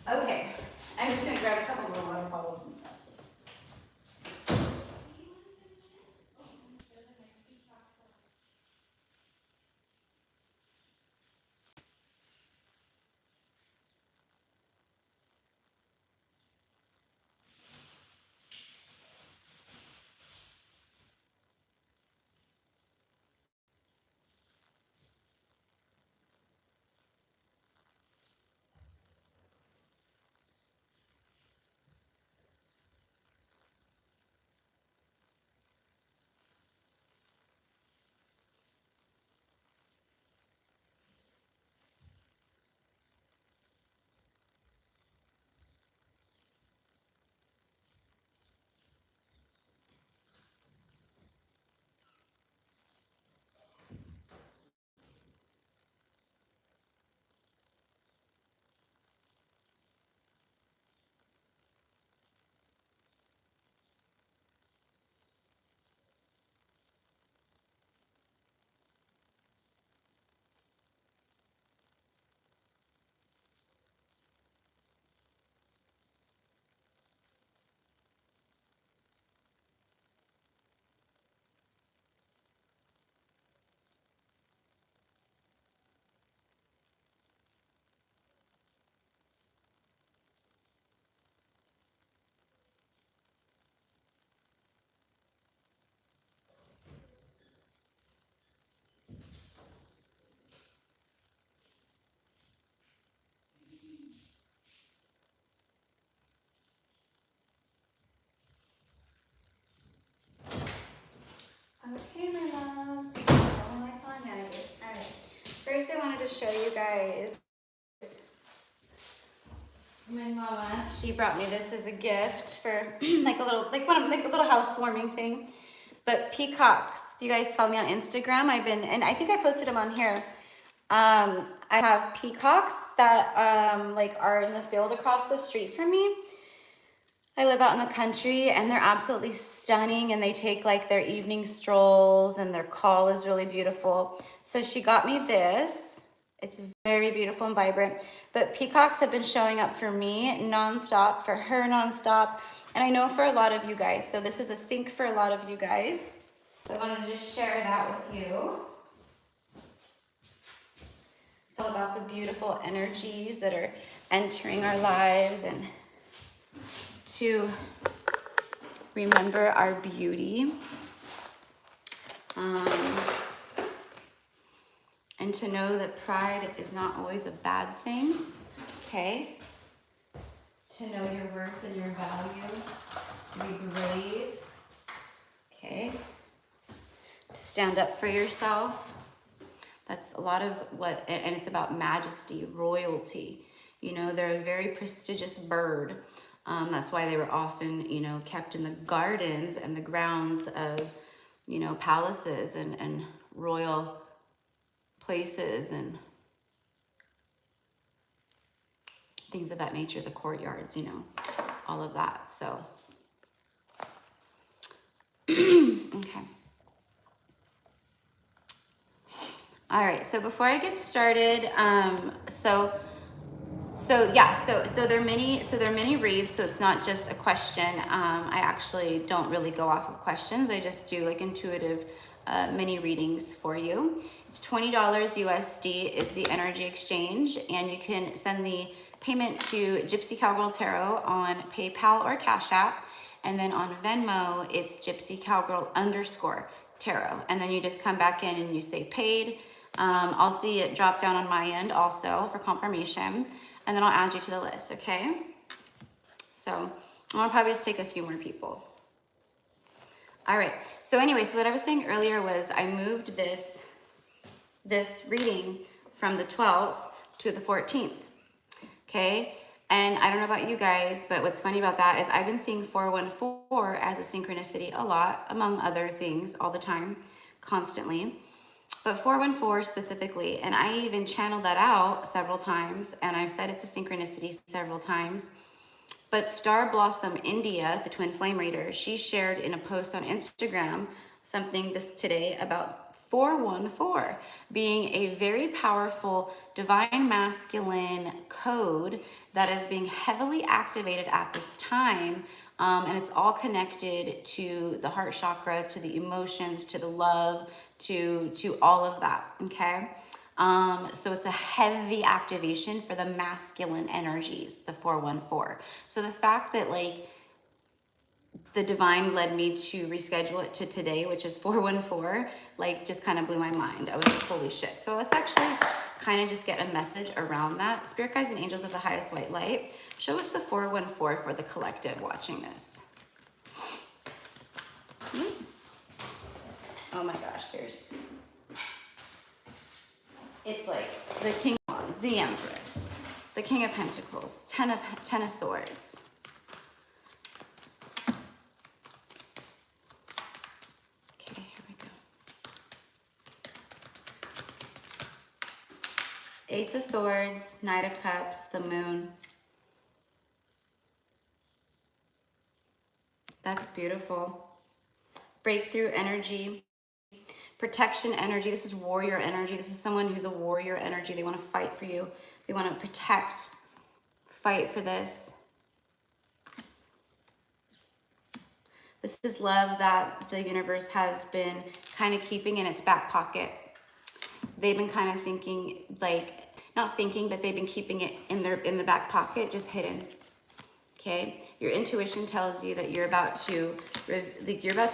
Okay, I'm just gonna grab a couple more water bottles and stuff. Okay, my loves. All the lights on now. All right. First, I wanted to show you guys. My mama, she brought me this as a gift for like a little, like a little housewarming thing. But peacocks, if you guys follow me on Instagram, and I think I posted them on here. I have peacocks that like are in the field across the street from me. I live out in the country and they're absolutely stunning and they take like their evening strolls and their call is really beautiful. So she got me this. It's very beautiful and vibrant, but peacocks have been showing up for me nonstop, for her nonstop, and I know for a lot of you guys. So this is a sync for a lot of you guys. So I wanted to just share that with you. It's all about the beautiful energies that are entering our lives and to remember our beauty. And to know that pride is not always a bad thing, okay? To know your worth and your value, to be brave, okay? To stand up for yourself. That's a lot of what, and it's about majesty, royalty. You know, they're a very prestigious bird. That's why they were often, you know, kept in the gardens and the grounds of, you know, palaces and royal places and things of that nature, the courtyards, you know, all of that. So, okay. All right, so before I get started, so they're mini reads, so it's not just a question. I actually don't really go off of questions. I just do like intuitive mini readings for you. It's $20 USD is the energy exchange, and you can send the payment to Gypsy Cowgirl Tarot on PayPal or Cash App, and then on Venmo it's Gypsy Cowgirl _ Tarot, and then you just come back in and you say paid. I'll see it drop down on my end also for confirmation, and then I'll add you to the list, okay? So I'll probably just take a few more people. All right, so anyway, so what I was saying earlier was I moved this reading from the 12th to the 14th, okay? And I don't know about you guys, but what's funny about that is I've been seeing 414 as a synchronicity a lot, among other things, all the time, constantly. But 414 specifically, and I even channeled that out several times, and I've said it's a synchronicity several times. But Star Blossom India, the twin flame reader, she shared in a post on Instagram something this today about 414 being a very powerful divine masculine code that is being heavily activated at this time. And it's all connected to the heart chakra, to the emotions, to the love, to all of that, okay? So it's a heavy activation for the masculine energies, the 414. So the fact that like the divine led me to reschedule it to today, which is 414, like just kind of blew my mind. I was like, holy shit. So let's actually kind of just get a message around that. Spirit guides and angels of the highest white light, show us the 414 for the collective watching this. Oh my gosh, seriously. It's like the King of Wands, the Empress, the King of Pentacles, Ten of Swords. Okay, here we go. Ace of Swords, Knight of Cups, the Moon. That's beautiful. Breakthrough energy. Protection energy. This is warrior energy. This is someone who's a warrior energy. They want to fight for you. They want to protect, fight for this. This is love that the universe has been kind of keeping in its back pocket. They've been kind of thinking, like, not thinking, but they've been keeping it in the back pocket, just hidden. Okay, your intuition tells you that you're about to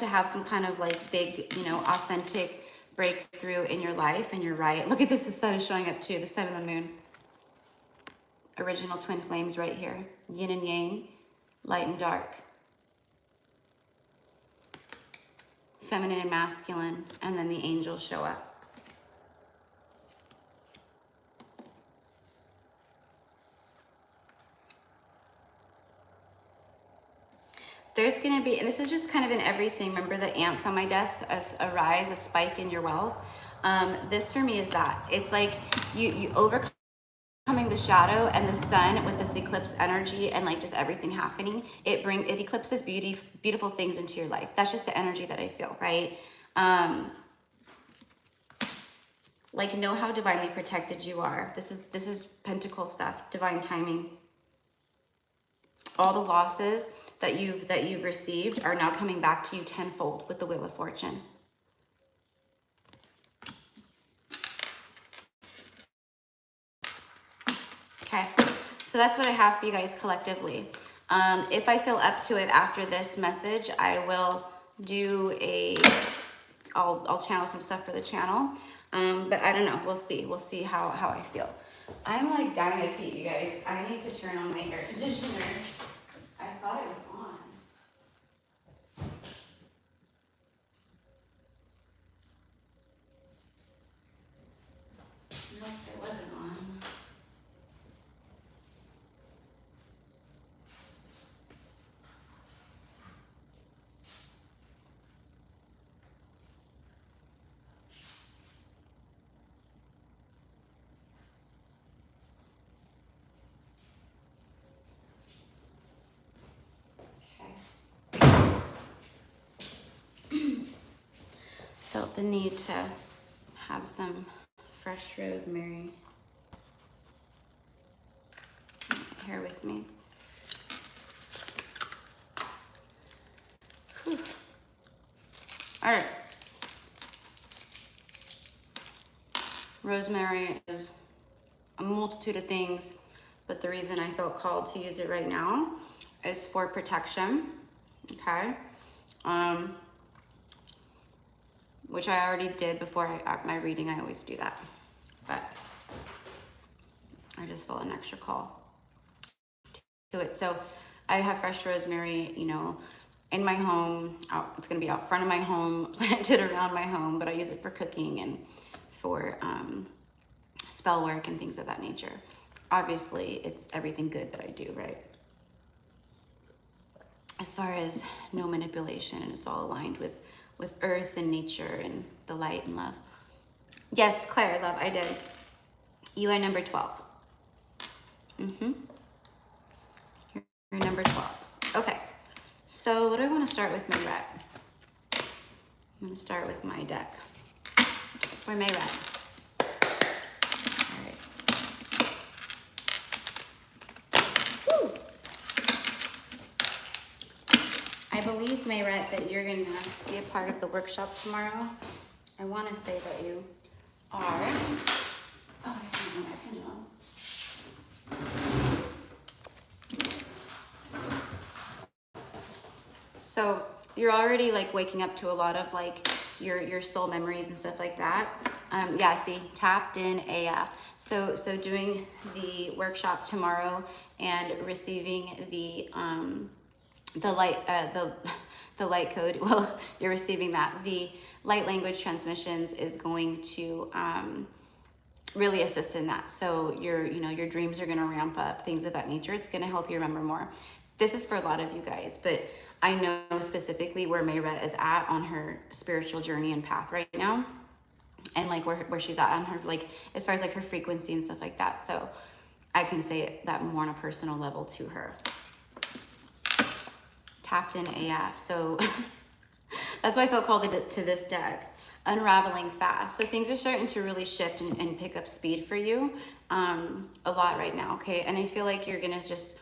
have some kind of like big, you know, authentic breakthrough in your life, and you're right. Look at this, the sun is showing up too, the sun and the moon. Original twin flames right here, yin and yang, light and dark, feminine and masculine, and then the angels show up. There's going to be, and this is just kind of in everything. Remember the ants on my desk, a rise, a spike in your wealth. This for me is that. It's like you overcoming the shadow and the sun with this eclipse energy and like just everything happening. It eclipses beautiful things into your life. That's just the energy that I feel, right? Like know how divinely protected you are. This is pentacle stuff, divine timing. All the losses that you've received are now coming back to you tenfold with the Wheel of Fortune. Okay, so that's what I have for you guys collectively. If I feel up to it after this message, I will do I'll channel some stuff for the channel. But I don't know, we'll see how I feel. I'm like dying of heat, you guys. I need to turn on my air conditioner. I thought it was on. No, it wasn't on. Felt the need to have some fresh rosemary here with me. Whew. All right. Rosemary is a multitude of things, but the reason I felt called to use it right now is for protection, okay? Which I already did before my reading. I always do that, but I just felt an extra call to it. So I have fresh rosemary, you know, in my home. It's gonna be out front of my home, planted around my home, but I use it for cooking and for spell work and things of that nature. Obviously, it's everything good that I do, right? As far as no manipulation, and it's all aligned with earth and nature and the light and love. Yes, Claire, love, I did. You are number 12. You're number 12. Okay, so what do I want to start with, Mayra? I'm going to start with my deck for Mayra. I believe, Mayra, that you're going to be a part of the workshop tomorrow. I want to say that you are. Oh, I can't remember my pinwheels. So you're already like waking up to a lot of like your soul memories and stuff like that. Yeah, see, tapped in AF. So doing the workshop tomorrow and receiving the light, the light code. Well, you're receiving that. The light language transmissions is going to really assist in that. So your dreams are going to ramp up, things of that nature. It's going to help you remember more. This is for a lot of you guys, but I know specifically where Mayra is at on her spiritual journey and path right now, and like where she's at on her, like as far as like her frequency and stuff like that. So I can say that more on a personal level to her. Tapped in AF. So that's why I felt called to this deck. Unraveling fast. So things are starting to really shift and pick up speed for you a lot right now, okay? And I feel like you're gonna just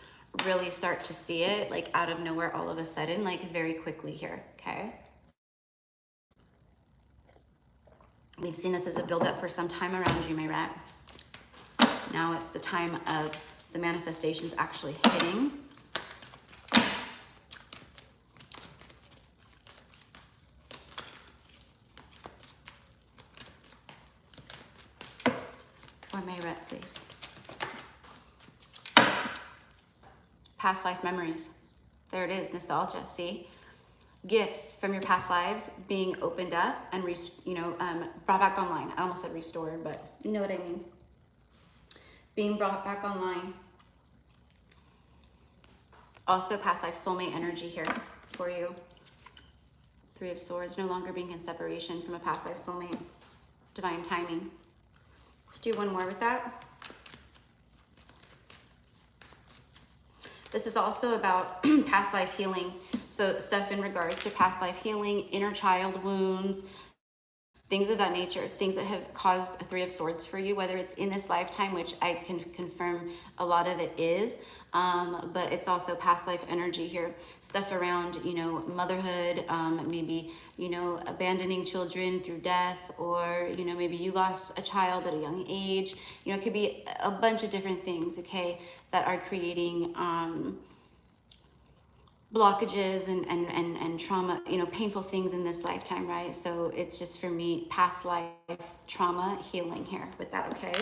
really start to see it like out of nowhere all of a sudden, like very quickly here, okay? We've seen this as a buildup for some time around you, Mayra. Now it's the time of the manifestations actually hitting. For Mayra, please. Past life memories. There it is, nostalgia, see? Gifts from your past lives being opened up and brought back online. I almost said restored, but you know what I mean. Being brought back online. Also past life soulmate energy here for you. 3 of Swords, no longer being in separation from a past life soulmate. Divine timing. Let's do one more with that. This is also about past life healing. So stuff in regards to past life healing, inner child wounds, things of that nature, things that have caused a 3 of Swords for you, whether it's in this lifetime, which I can confirm a lot of it is, but it's also past life energy here. Stuff around, motherhood, maybe, abandoning children through death, or, maybe you lost a child at a young age. It could be a bunch of different things, okay, that are creating blockages and trauma, painful things in this lifetime, right? So it's just for me, past life trauma healing here with that, okay?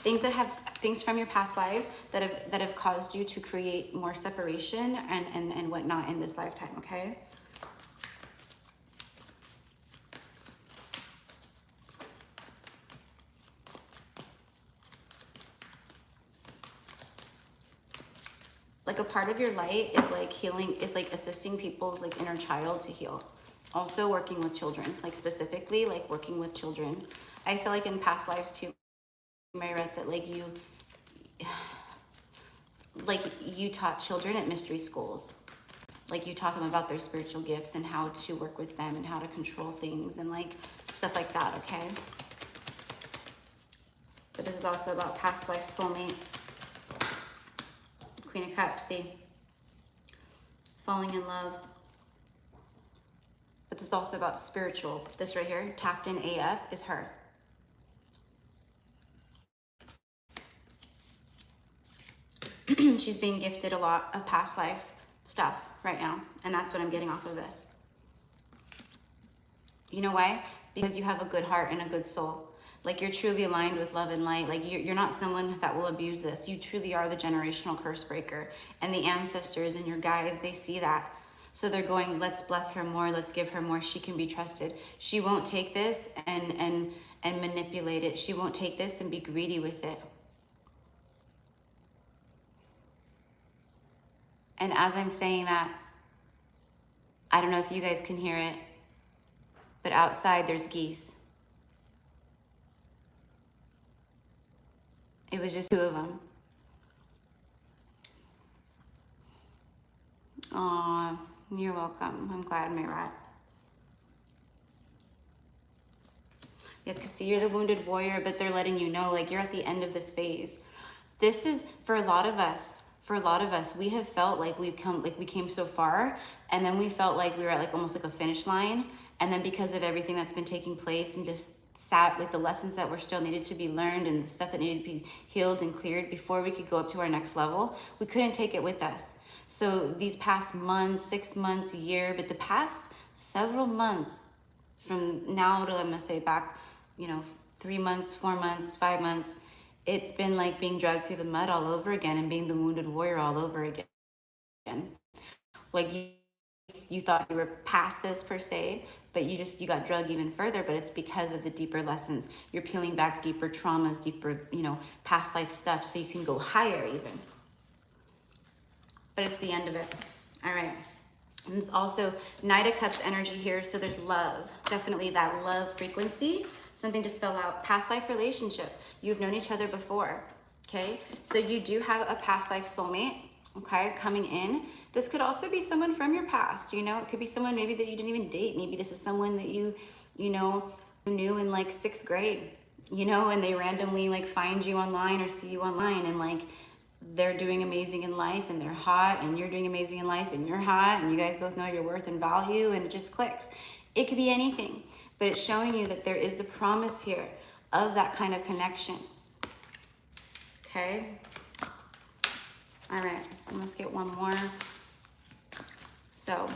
Things from your past lives that have caused you to create more separation and whatnot in this lifetime, okay? Like a part of your light is like healing, it's like assisting people's like inner child to heal. Also working with children, like specifically like working with children. I feel like in past lives too, Mayra, that you taught children at mystery schools. Like you taught them about their spiritual gifts and how to work with them and how to control things and like stuff like that, okay? this is also about past life soulmate. Queen of Cups, see? Falling in love. But this is also about spiritual. This right here, tapped in AF, is her. She's being gifted a lot of past life stuff right now. And that's what I'm getting off of this. You know why? Because you have a good heart and a good soul. Like, you're truly aligned with love and light. Like, you're not someone that will abuse this. You truly are the generational curse breaker. And the ancestors and your guides, they see that. So they're going, let's bless her more. Let's give her more. She can be trusted. She won't take this and manipulate it. She won't take this and be greedy with it. And as I'm saying that, I don't know if you guys can hear it, but outside there's geese. It was just 2 of them. Aw, you're welcome. I'm glad, Mayra. Yeah, because see, you're the wounded warrior, but they're letting you know, like, you're at the end of this phase. This is, for a lot of us, we have felt like we came so far, and then we felt like we were at like almost like a finish line. And then because of everything that's been taking place and just like the lessons that were still needed to be learned and the stuff that needed to be healed and cleared before we could go up to our next level, we couldn't take it with us. So these past months, 6 months, a year, but the past several months from now to, I'm gonna say back, 3 months, 4 months, 5 months, it's been like being dragged through the mud all over again and being the wounded warrior all over again. Like you thought you were past this per se, but you got drugged even further, but it's because of the deeper lessons. You're peeling back deeper traumas, deeper, past life stuff, so you can go higher even. But it's the end of it. All right. And it's also Knight of Cups energy here, so there's love. Definitely that love frequency. Something to spell out. Past life relationship. You've known each other before, okay? So you do have a past life soulmate, okay, coming in. This could also be someone from your past, It could be someone maybe that you didn't even date. Maybe this is someone that you knew in like 6th grade, and they randomly like find you online or see you online, and like they're doing amazing in life and they're hot, and you're doing amazing in life and you're hot, and you guys both know your worth and value, and it just clicks. It could be anything, but it's showing you that there is the promise here of that kind of connection. Okay. All right, let's get one more. So,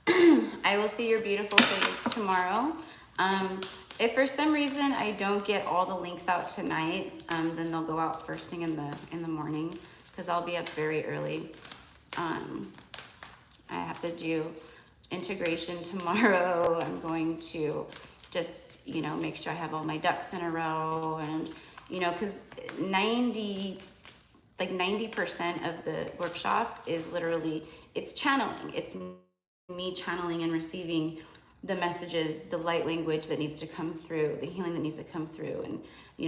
I will see your beautiful face tomorrow. If for some reason I don't get all the links out tonight, then they'll go out first thing in the morning, because I'll be up very early. I have to do integration tomorrow. I'm going to just, make sure I have all my ducks in a row, and, because 90% of the workshop is literally, it's channeling. It's me channeling and receiving the messages, the light language that needs to come through, the healing that needs to come through, and,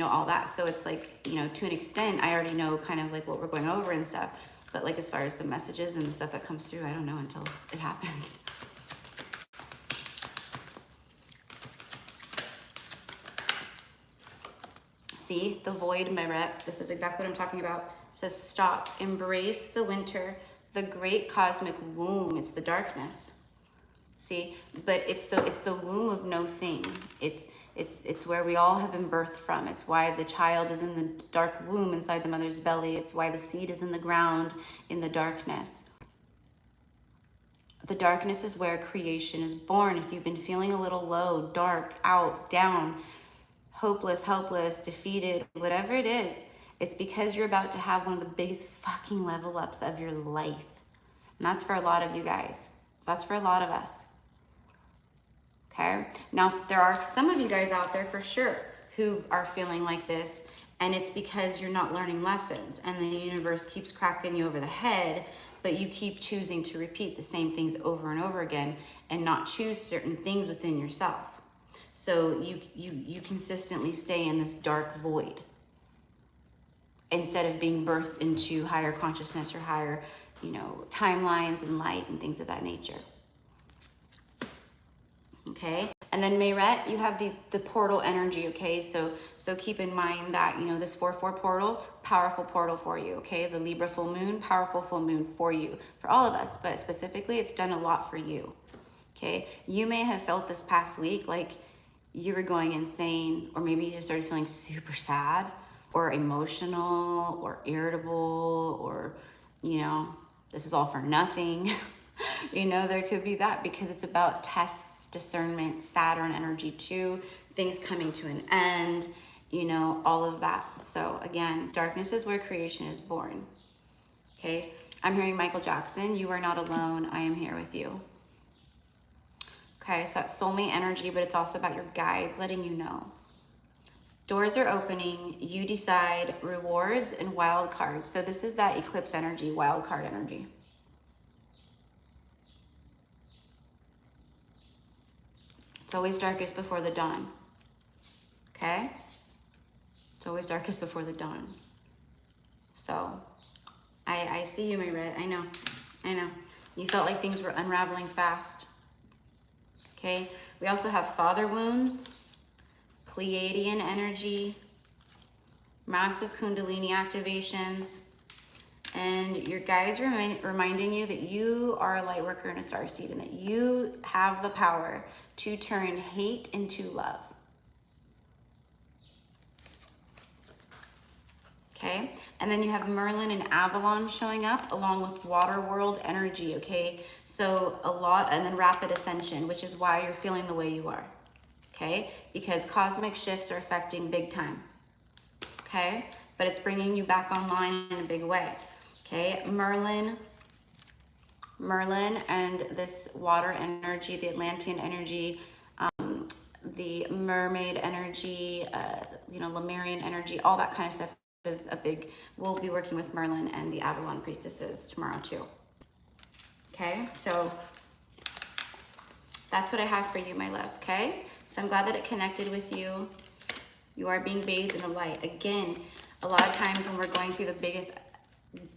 all that. So it's like, to an extent, I already know kind of like what we're going over and stuff. But like, as far as the messages and the stuff that comes through, I don't know until it happens. See, the void, my rep, this is exactly what I'm talking about. It says stop, embrace the winter, the great cosmic womb. It's the darkness. See, but it's the womb of no thing. It's where we all have been birthed from. It's why the child is in the dark womb inside the mother's belly. It's why the seed is in the ground in the darkness. The darkness is where creation is born. If you've been feeling a little low, dark, out, down, hopeless, helpless, defeated, whatever it is, it's because you're about to have one of the biggest fucking level ups of your life. And that's for a lot of you guys. That's for a lot of us. Okay? Now, there are some of you guys out there for sure who are feeling like this, and it's because you're not learning lessons, and the universe keeps cracking you over the head, but you keep choosing to repeat the same things over and over again and not choose certain things within yourself. So you consistently stay in this dark void instead of being birthed into higher consciousness or higher, timelines and light and things of that nature. Okay, and then Mayra, you have the portal energy, okay? So keep in mind that, you know, this 4/4 portal, powerful portal for you, okay? The Libra full moon, powerful full moon for you, for all of us, but specifically it's done a lot for you, okay? You may have felt this past week like you were going insane, or maybe you just started feeling super sad or emotional or irritable, or, you know, this is all for nothing. You know, there could be that, because it's about tests, discernment, Saturn energy too, things coming to an end, you know, all of that. So again, darkness is where creation is born. Okay, I'm hearing Michael Jackson, you are not alone, I am here with you. Okay, so that's soulmate energy, but it's also about your guides letting you know. Doors are opening, you decide, rewards and wild cards. So this is that eclipse energy, wild card energy. It's always darkest before the dawn. Okay? It's always darkest before the dawn. So I see you, my red. I know. You felt like things were unraveling fast. Okay? We also have father wounds, Pleiadian energy, massive Kundalini activations, and your guides reminding you that you are a light worker and a starseed, and that you have the power to turn hate into love. Okay, and then you have Merlin and Avalon showing up along with water world energy, okay? So a lot, and then rapid ascension, which is why you're feeling the way you are, okay? Because cosmic shifts are affecting big time, okay? But it's bringing you back online in a big way, okay? Merlin and this water energy, the Atlantean energy, the mermaid energy, you know, Lemurian energy, all that kind of stuff is a big, we'll be working with Merlin and the Avalon priestesses tomorrow too. Okay, so that's what I have for you, my love, okay? So I'm glad that it connected with you. You are being bathed in the light. Again, a lot of times when we're going through the biggest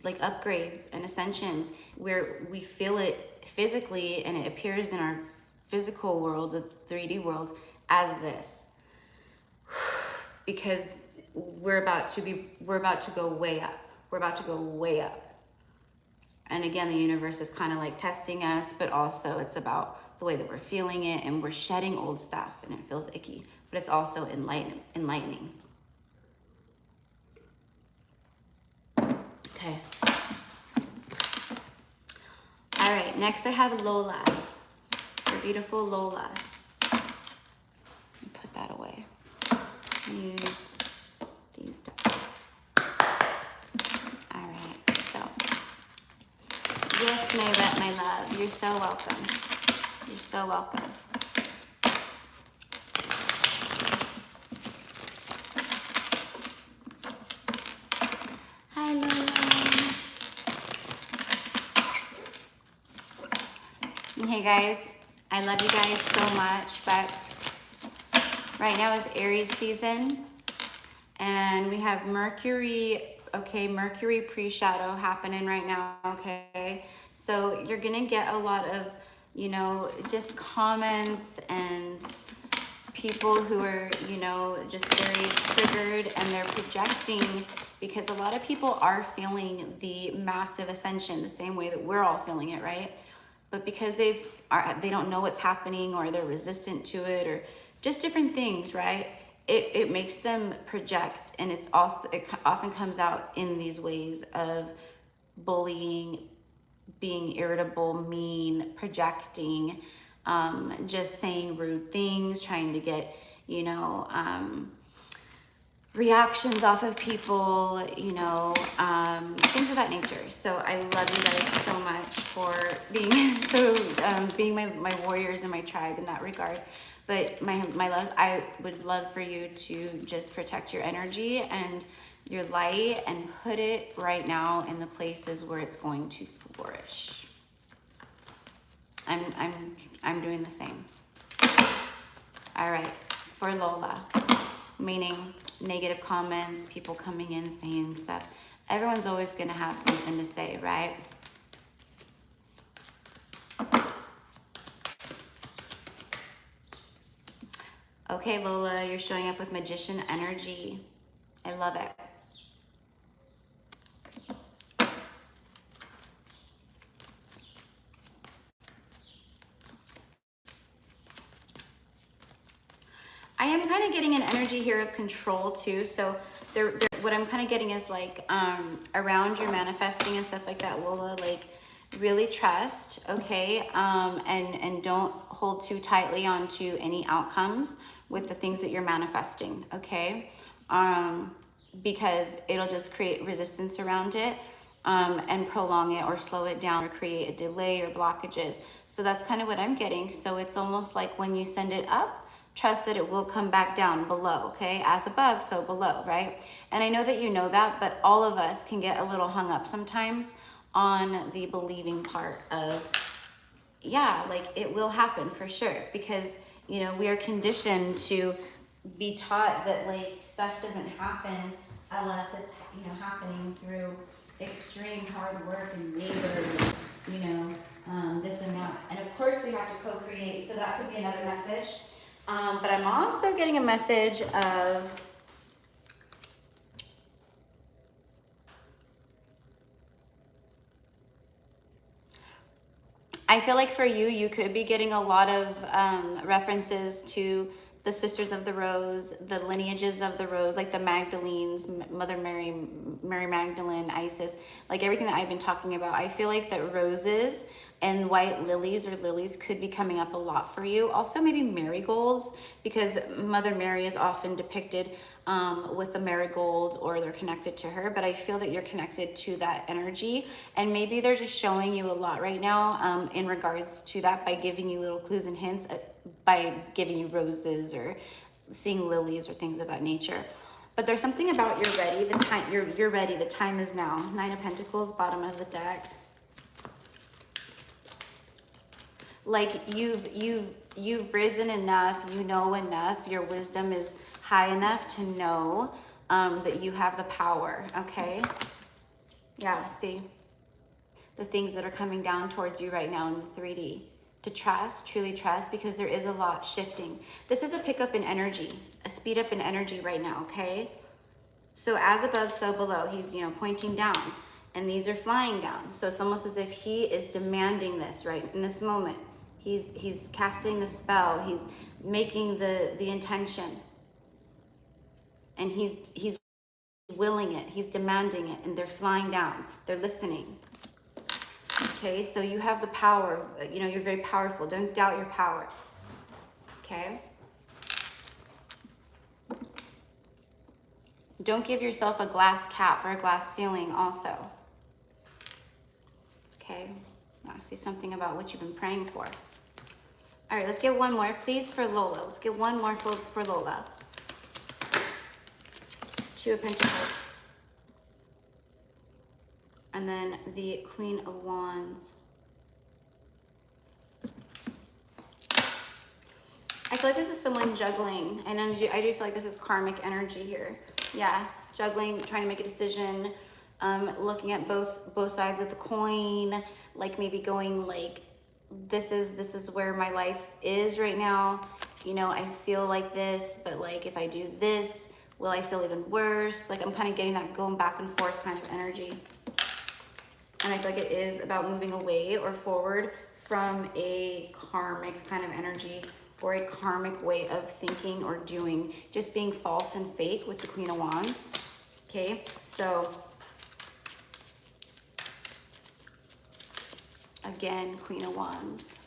like upgrades and ascensions, where we feel it physically and it appears in our physical world, the 3D world, as this. Because we're about to go way up. We're about to go way up. And again, the universe is kind of like testing us, but also it's about the way that we're feeling it, and we're shedding old stuff and it feels icky, but it's also enlightening. Okay. All right, next I have Lola. Your beautiful Lola. Put that away. Use these decks. All right, so yes, Mayra, my love, you're so welcome. You're so welcome. Hi, Lola. Hey guys, I love you guys so much, but right now is Aries season, and we have Mercury, okay, Mercury pre-shadow happening right now, okay? So you're gonna get a lot of, you know, just comments and people who are, you know, just very triggered, and they're projecting, because a lot of people are feeling the massive ascension the same way that we're all feeling it, right? But because they don't know what's happening, or they're resistant to it, or just different things, right? It makes them project, and it often comes out in these ways of bullying, being irritable, mean, projecting, just saying rude things, trying to get, you know, reactions off of people, you know, things of that nature. So I love you guys so much for being so, being my warriors and my tribe in that regard. But my loves, I would love for you to just protect your energy and your light, and put it right now in the places where it's going to flourish. I'm doing the same. All right, for Lola, meaning negative comments, people coming in saying stuff. Everyone's always gonna have something to say, right? Okay, Lola, you're showing up with magician energy. I love it. I am kind of getting an energy here of control too. So what I'm kind of getting is like around your manifesting and stuff like that, Lola, like really trust, okay? And don't hold too tightly onto any outcomes with the things that you're manifesting, okay? Because it'll just create resistance around it. And prolong it or slow it down or create a delay or blockages. So that's kind of what I'm getting. So it's almost like when you send it up, trust that it will come back down below, okay? As above, so below, right? And I know that you know that, but all of us can get a little hung up sometimes on the believing part of, yeah, like it will happen for sure. Because, you know, we are conditioned to be taught that like stuff doesn't happen unless it's, you know, happening through extreme hard work and labor, and, you know, this and that. And of course we have to co-create, so that could be another message. But I'm also getting a message of I feel like for you, you could be getting a lot of references to the Sisters of the Rose, the lineages of the Rose, like the Magdalenes, Mother Mary, Mary Magdalene, Isis, like everything that I've been talking about. I feel like that roses and white lilies or lilies could be coming up a lot for you. Also maybe marigolds, because Mother Mary is often depicted with a marigold, or they're connected to her, but I feel that you're connected to that energy, and maybe they're just showing you a lot right now in regards to that by giving you little clues and hints, by giving you roses or seeing lilies or things of that nature. But there's something about you're ready, the time you're ready, the time is now. Nine of Pentacles, bottom of the deck. Like you've risen enough, you know enough, your wisdom is high enough to know that you have the power, okay? Yeah, see? The things that are coming down towards you right now in the 3D. To trust, truly trust, because there is a lot shifting. This is a pickup in energy, a speed up in energy right now, okay? So as above, so below. He's, you know, pointing down, and these are flying down. So it's almost as if he is demanding this right in this moment. He's casting the spell. He's making the intention, and he's willing it. He's demanding it, and they're flying down. They're listening. Okay, so you have the power. You know, you're very powerful. Don't doubt your power. Okay. Don't give yourself a glass cap or a glass ceiling also. Okay. Now I see something about what you've been praying for. All right, let's get one more, please, for Lola. Let's get one more for Lola. Two of Pentacles. And then the Queen of Wands. I feel like this is someone juggling, and I do feel like this is karmic energy here. Yeah, juggling, trying to make a decision, looking at both sides of the coin, like maybe going like, this is where my life is right now. You know, I feel like this, but like if I do this, will I feel even worse? Like I'm kind of getting that going back and forth kind of energy. And I feel like it is about moving away or forward from a karmic kind of energy or a karmic way of thinking or doing, just being false and fake with the Queen of Wands. Okay, so again, Queen of Wands.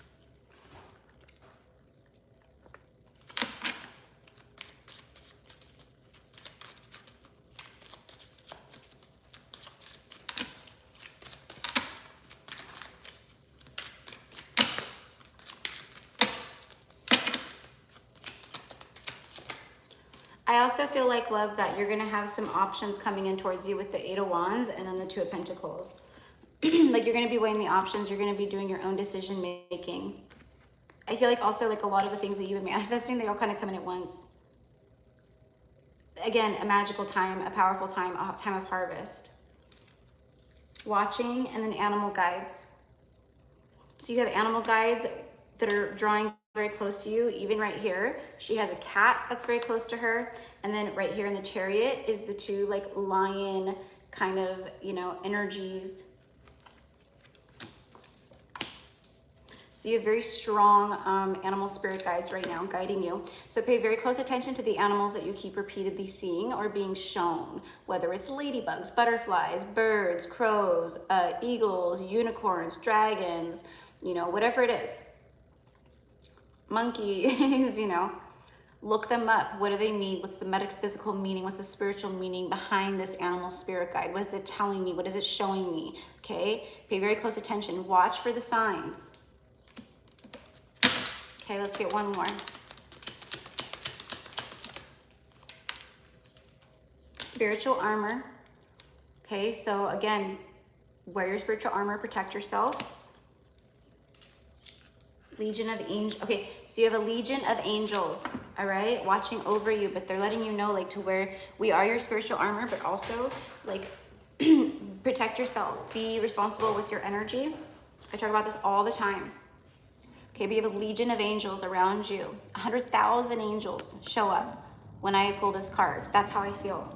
I also feel like, love, that you're going to have some options coming in towards you with the Eight of Wands and then the Two of Pentacles. Like you're going to be weighing the options. You're going to be doing your own decision making. I feel like also like a lot of the things that you've been manifesting, they all kind of come in at once. Again, a magical time, a powerful time, a time of harvest. Watching, and then animal guides. So you have animal guides that are drawing very close to you. Even right here, she has a cat that's very close to her. And then right here in the Chariot is the two like lion kind of, you know, energies. So you have very strong animal spirit guides right now guiding you. So pay very close attention to the animals that you keep repeatedly seeing or being shown, whether it's ladybugs, butterflies, birds, crows, eagles, unicorns, dragons, you know, whatever it is. Monkeys, you know, look them up. What do they mean? What's the metaphysical meaning? What's the spiritual meaning behind this animal spirit guide? What is it telling me? What is it showing me? Okay, pay very close attention. Watch for the signs. Okay, let's get one more. Spiritual armor. Okay, so again, wear your spiritual armor, protect yourself. Legion of angels. Okay, so you have a legion of angels, all right, watching over you, but they're letting you know like to where we are your spiritual armor, but also like protect yourself. Be responsible with your energy. I talk about this all the time. Okay, but you have a legion of angels around you. 100,000 angels show up when I pull this card. That's how I feel.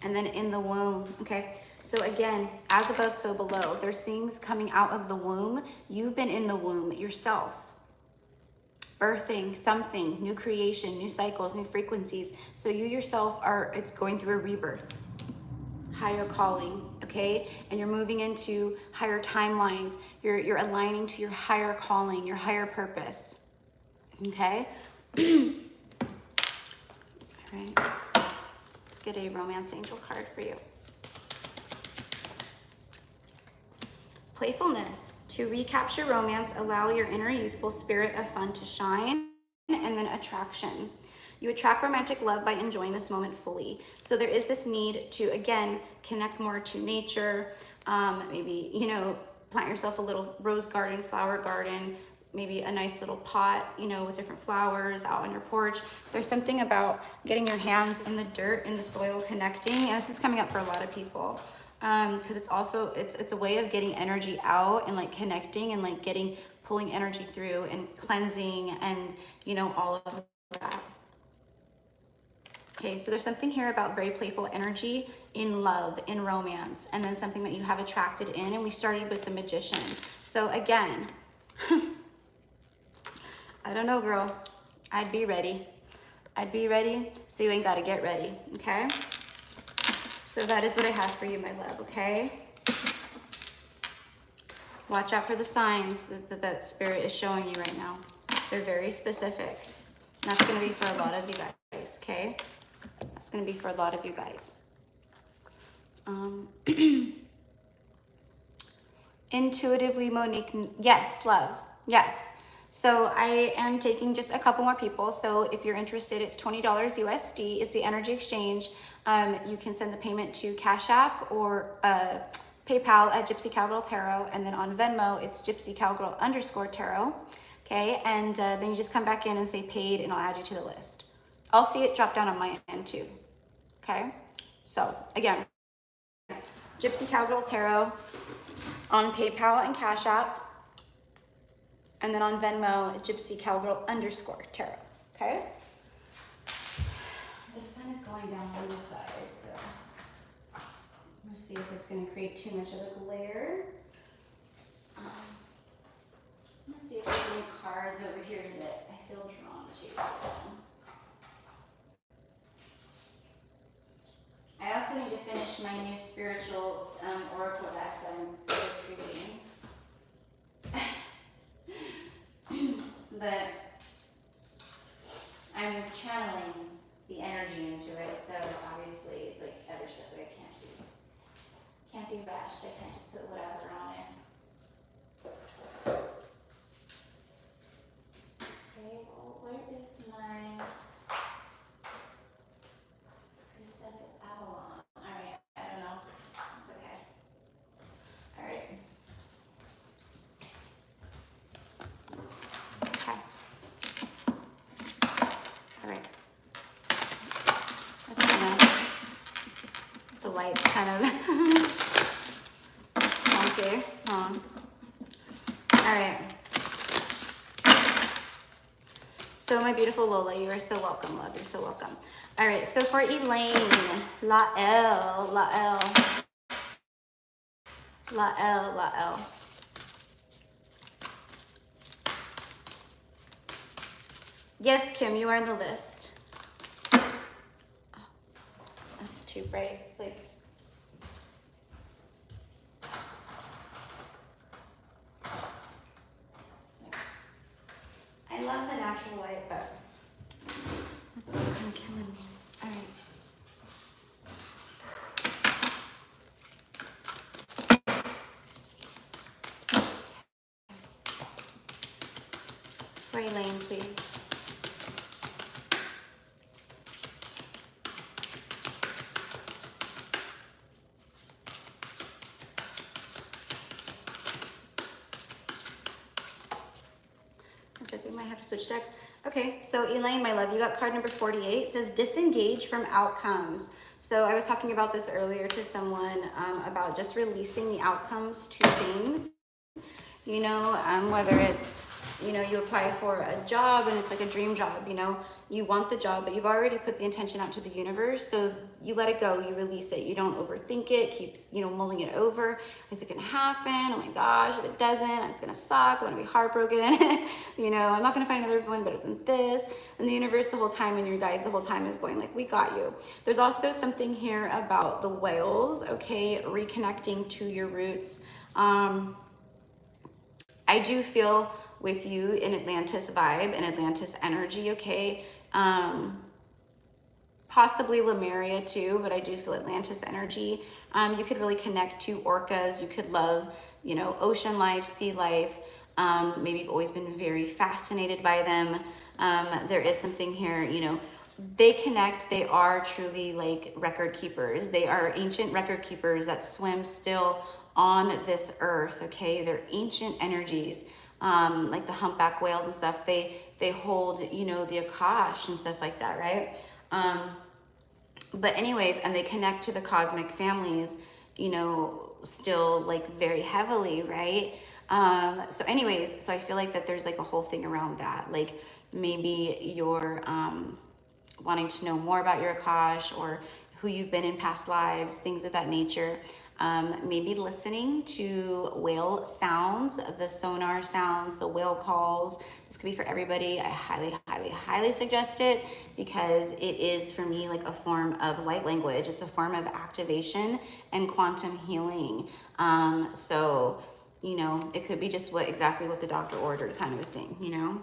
And then in the womb, okay? So again, as above, so below. There's things coming out of the womb. You've been in the womb yourself. Birthing something, new creation, new cycles, new frequencies. So you yourself are, it's going through a rebirth. Higher calling, okay? And you're moving into higher timelines. You're aligning to your higher calling, your higher purpose, okay? All right, let's get a romance angel card for you. Playfulness. To recapture romance, allow your inner youthful spirit of fun to shine. And then attraction. You attract romantic love by enjoying this moment fully. So there is this need to, again, connect more to nature. Maybe, you know, plant yourself a little rose garden, flower garden, maybe a nice little pot, you know, with different flowers out on your porch. There's something about getting your hands in the dirt, in the soil, connecting. And this is coming up for a lot of people. Because it's also, it's a way of getting energy out and like connecting and like pulling energy through and cleansing and, you know, all of that. Okay, so there's something here about very playful energy in love, in romance, and then something that you have attracted in, and we started with the Magician. So again, I don't know, girl. I'd be ready. I'd be ready, so you ain't gotta get ready, okay? So that is what I have for you, my love, okay? Watch out for the signs that Spirit is showing you right now. They're very specific. And that's gonna be for a lot of you guys, okay? That's gonna be for a lot of you guys. Intuitively, Monique, yes, love, yes. So I am taking just a couple more people. So if you're interested, it's $20 USD is the energy exchange. You can send the payment to Cash App or PayPal at Gypsy Cowgirl Tarot. And then on Venmo, it's Gypsy Cowgirl _Tarot. Okay, and then you just come back in and say paid and I'll add you to the list. I'll see it drop down on my end too. Okay, so again, Gypsy Cowgirl Tarot on PayPal and Cash App. And then on Venmo, Gypsy Cowgirl _Tarot, okay? The sun is going down on this side, so let's see if it's gonna create too much of a glare. Let's see if there's any cards over here that I feel drawn to. I also need to finish my new spiritual oracle deck that I'm just creating. But I'm channeling the energy into it, so obviously it's like other stuff that I can't do. Can't be rushed. I can't just put whatever on it. Okay, well, where is my Priestess of Avalon? Alright, I don't know. It's okay. Alright. Okay. Alright. That's kind of, the light's kind of funky. Alright. So my beautiful Lola, you are so welcome, love. You're so welcome. All right, so for Elaine, La L, La L, La L, La L. Yes, Kim, you are on the list. Oh, that's too bright. It's like, I love the natural white, but it's kind of killing me. All right. For Elaine, please. Looks like we might have to switch decks. Okay, so Elaine, my love, you got card number 48. It says disengage from outcomes. So I was talking about this earlier to someone about just releasing the outcomes to things. You know, whether it's, you know, you apply for a job and it's like a dream job, you know, you want the job, but you've already put the intention out to the universe. So you let it go, you release it. You don't overthink it, keep, you know, mulling it over. Is it going to happen? Oh my gosh, if it doesn't, it's going to suck. I'm going to be heartbroken. You know, I'm not going to find another one better than this. And the universe the whole time and your guides the whole time is going like, we got you. There's also something here about the whales, okay, reconnecting to your roots. I do feel with you in Atlantis vibe and Atlantis energy, okay? Possibly Lemuria too, but I do feel Atlantis energy. You could really connect to orcas. You could love, you know, ocean life, sea life. Maybe you've always been very fascinated by them. There is something here, you know, they connect. They are truly like record keepers. They are ancient record keepers that swim still on this earth, okay? They're ancient energies, like the humpback whales and stuff. They hold, you know, the Akash and stuff like that, right? But anyways, and they connect to the cosmic families, you know, still like very heavily, right? So anyways, so I feel like that there's like a whole thing around that. Like maybe you're wanting to know more about your Akash or who you've been in past lives, things of that nature. Maybe listening to whale sounds, the sonar sounds, the whale calls. This could be for everybody. I highly, highly, highly suggest it because it is for me like a form of light language. It's a form of activation and quantum healing. So, you know, it could be just exactly what the doctor ordered kind of a thing, you know?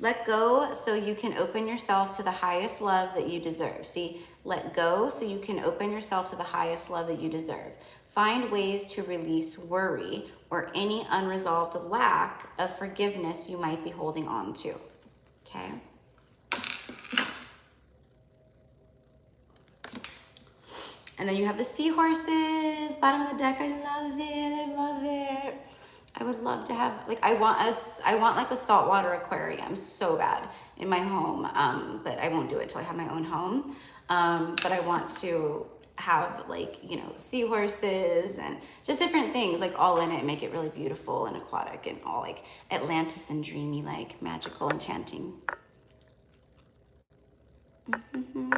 Let go so you can open yourself to the highest love that you deserve. See, let go so you can open yourself to the highest love that you deserve. Find ways to release worry or any unresolved lack of forgiveness you might be holding on to. Okay? And then you have the seahorses, bottom of the deck. I love it. I love it. I would love to have, like, I want like a saltwater aquarium so bad in my home, but I won't do it till I have my own home. But I want to have like, you know, seahorses and just different things like all in it, make it really beautiful and aquatic and all like Atlantis and dreamy, like magical, enchanting.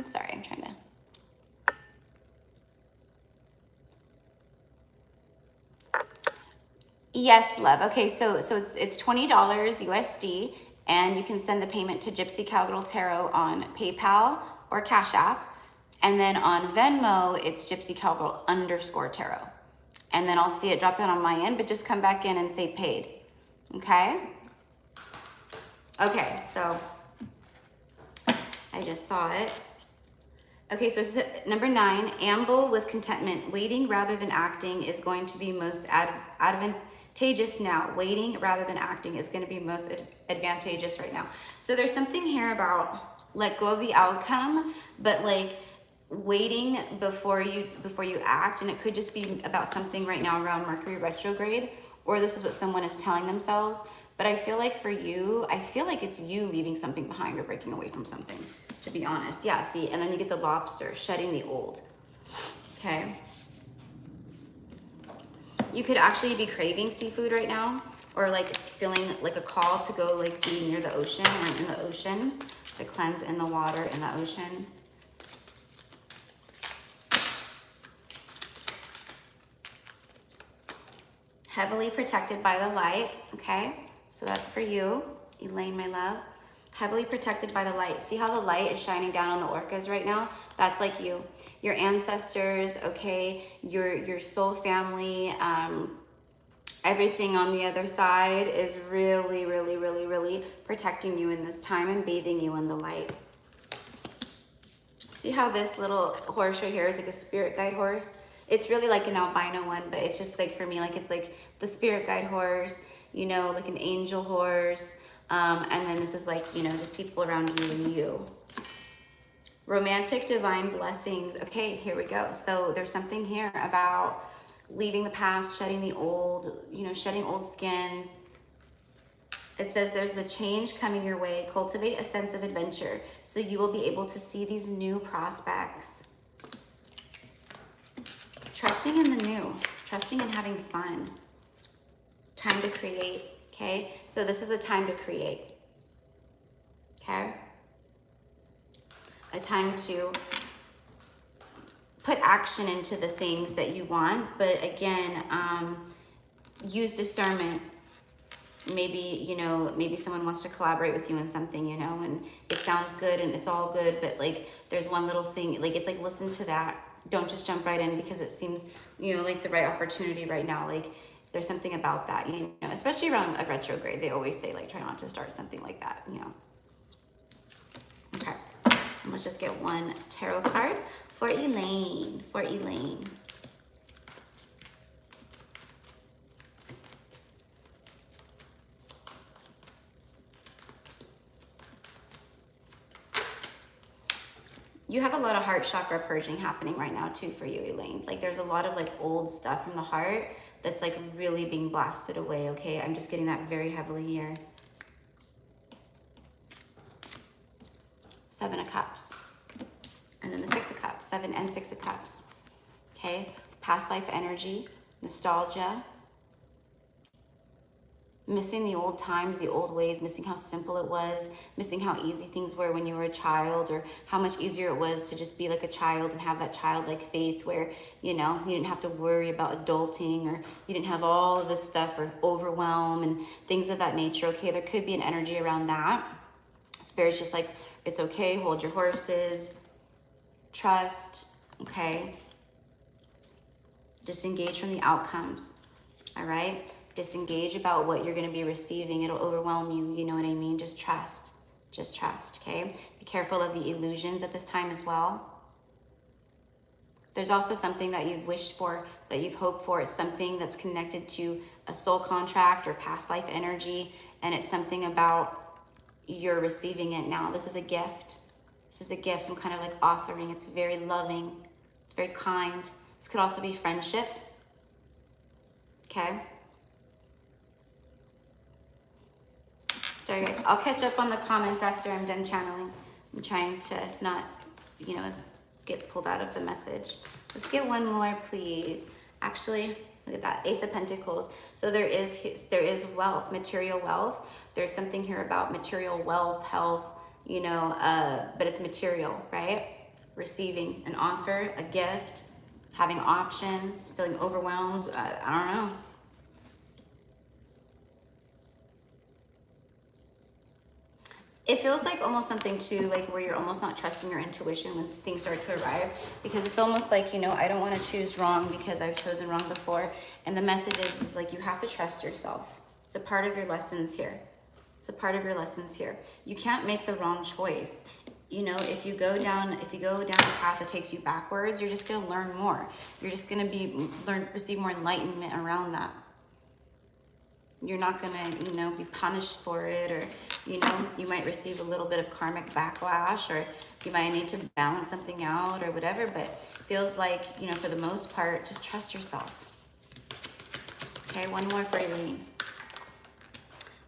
Sorry, I'm trying to. Yes, love. Okay, so it's $20 USD, and you can send the payment to Gypsy Cowgirl Tarot on PayPal or Cash App. And then on Venmo, it's Gypsy Cowgirl _Tarot. And then I'll see it drop down on my end, but just come back in and say paid. Okay? Okay, so I just saw it. Okay, so number 9, amble with contentment. Waiting rather than acting is going to be most advantageous now. Waiting rather than acting is going to be most advantageous right now. So there's something here about let go of the outcome, but like waiting before you act. And it could just be about something right now around Mercury retrograde, or this is what someone is telling themselves. But I feel like for you, I feel like it's you leaving something behind or breaking away from something, to be honest. Yeah, see, and then you get the lobster, shedding the old. Okay. You could actually be craving seafood right now. or like feeling like a call to go like be near the ocean or in the ocean, to cleanse in the water in the ocean. Heavily protected by the light, okay? So that's for you, Elaine, my love. Heavily protected by the light. See how the light is shining down on the orcas right now? That's like you, your ancestors, okay? Your soul family, everything on the other side is really, really, really, really protecting you in this time and bathing you in the light. See how this little horse right here is like a spirit guide horse? It's really like an albino one, but it's just like for me, like it's like the spirit guide horse, you know, like an angel horse. And then this is like, you know, just people around you and you. Romantic divine blessings. Okay, here we go. So there's something here about leaving the past, shedding the old, you know, shedding old skins. It says there's a change coming your way. Cultivate a sense of adventure so you will be able to see these new prospects. Trusting in the new, trusting in having fun. Time to create, okay? So this is a time to create, okay? A time to put action into the things that you want, but again, use discernment. Maybe, you know, maybe someone wants to collaborate with you in something, you know, and it sounds good and it's all good, but like there's one little thing, like it's like listen to that. Don't just jump right in because it seems, you know, like the right opportunity right now. Like there's something about that, you know, especially around a retrograde. They always say like try not to start something like that, you know. Okay, and let's just get one tarot card for Elaine, You have a lot of heart chakra purging happening right now too for you, Elaine. Like there's a lot of like old stuff from the heart that's like really being blasted away, okay? I'm just getting that very heavily here. Seven of Cups. And then the Six of Cups, 7 and 6 of Cups, okay? Past life energy, nostalgia, missing the old times, the old ways, missing how simple it was, missing how easy things were when you were a child, or how much easier it was to just be like a child and have that childlike faith where, you know, you didn't have to worry about adulting, or you didn't have all of this stuff or overwhelm and things of that nature, okay? There could be an energy around that. Spirit's just like, it's okay, hold your horses, trust, okay? Disengage from the outcomes, all right? Disengage about what you're going to be receiving. It'll overwhelm you, you know what I mean? Just trust, okay? Be careful of the illusions at this time as well. There's also something that you've wished for, that you've hoped for. It's something that's connected to a soul contract or past life energy, and it's something about you're receiving it now. This is a gift. This is a gift, some kind of like offering. It's very loving. It's very kind. This could also be friendship, okay? Sorry guys, I'll catch up on the comments after I'm done channeling. I'm trying to not, you know, get pulled out of the message. Let's get one more, please. Actually, look at that, Ace of Pentacles. So there is wealth, material wealth. There's something here about material wealth, health, you know, but it's material, right? Receiving an offer, a gift, having options, feeling overwhelmed. I don't know. It feels like almost something too, like where you're almost not trusting your intuition when things start to arrive, because it's almost like, you know, I don't want to choose wrong because I've chosen wrong before. And the message is like, you have to trust yourself. It's a part of your lessons here. It's a part of your lessons here. You can't make the wrong choice. You know, if you go down a path that takes you backwards, you're just going to learn more. You're just going to receive more enlightenment around that. You're not going to, you know, be punished for it, or, you know, you might receive a little bit of karmic backlash, or you might need to balance something out or whatever, but it feels like, you know, for the most part, just trust yourself. Okay, one more for Elaine.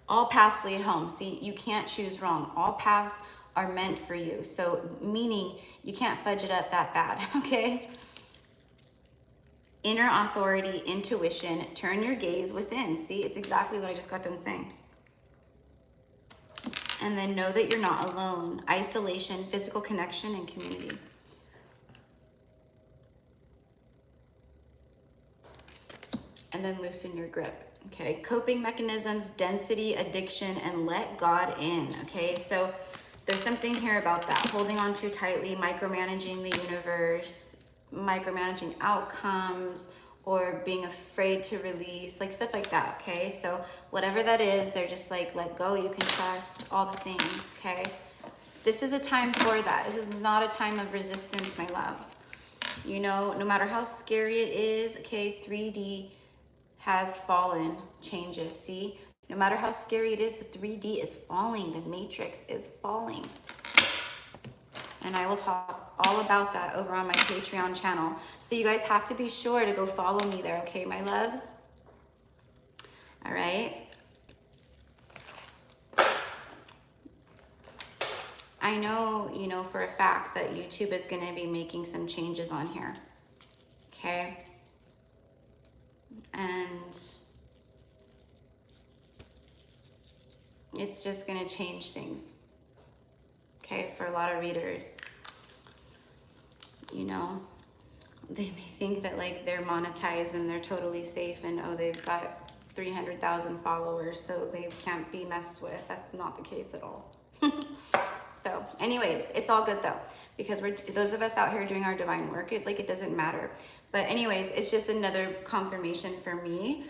All paths lead home. See, you can't choose wrong. All paths are meant for you. So meaning you can't fudge it up that bad, okay? inner authority, intuition, turn your gaze within. See, it's exactly what I just got done saying. And then know that you're not alone. Isolation, physical connection, and community. And then loosen your grip. Okay, coping mechanisms, density, addiction, and let God in. Okay, so there's something here about that. Holding on too tightly, micromanaging the universe, micromanaging outcomes, or being afraid to release, like stuff like that. Okay, so whatever that is, they're just like, let go, you can trust, all the things. Okay, this is a time for that. This is not a time of resistance, my loves. You know, no matter how scary it is, okay, 3D has fallen, changes. See, no matter how scary it is, the 3D is falling, the matrix is falling. And I will talk all about that over on my Patreon channel. So you guys have to be sure to go follow me there, okay, my loves? All right. I know, you know, for a fact that YouTube is going to be making some changes on here. Okay. And it's just going to change things. Okay, for a lot of readers. You know, they may think that like they're monetized and they're totally safe and oh, they've got 300,000 followers, so they can't be messed with. That's not the case at all. So anyways, it's all good though, because we're those of us out here doing our divine work, it doesn't matter. But anyways, it's just another confirmation for me.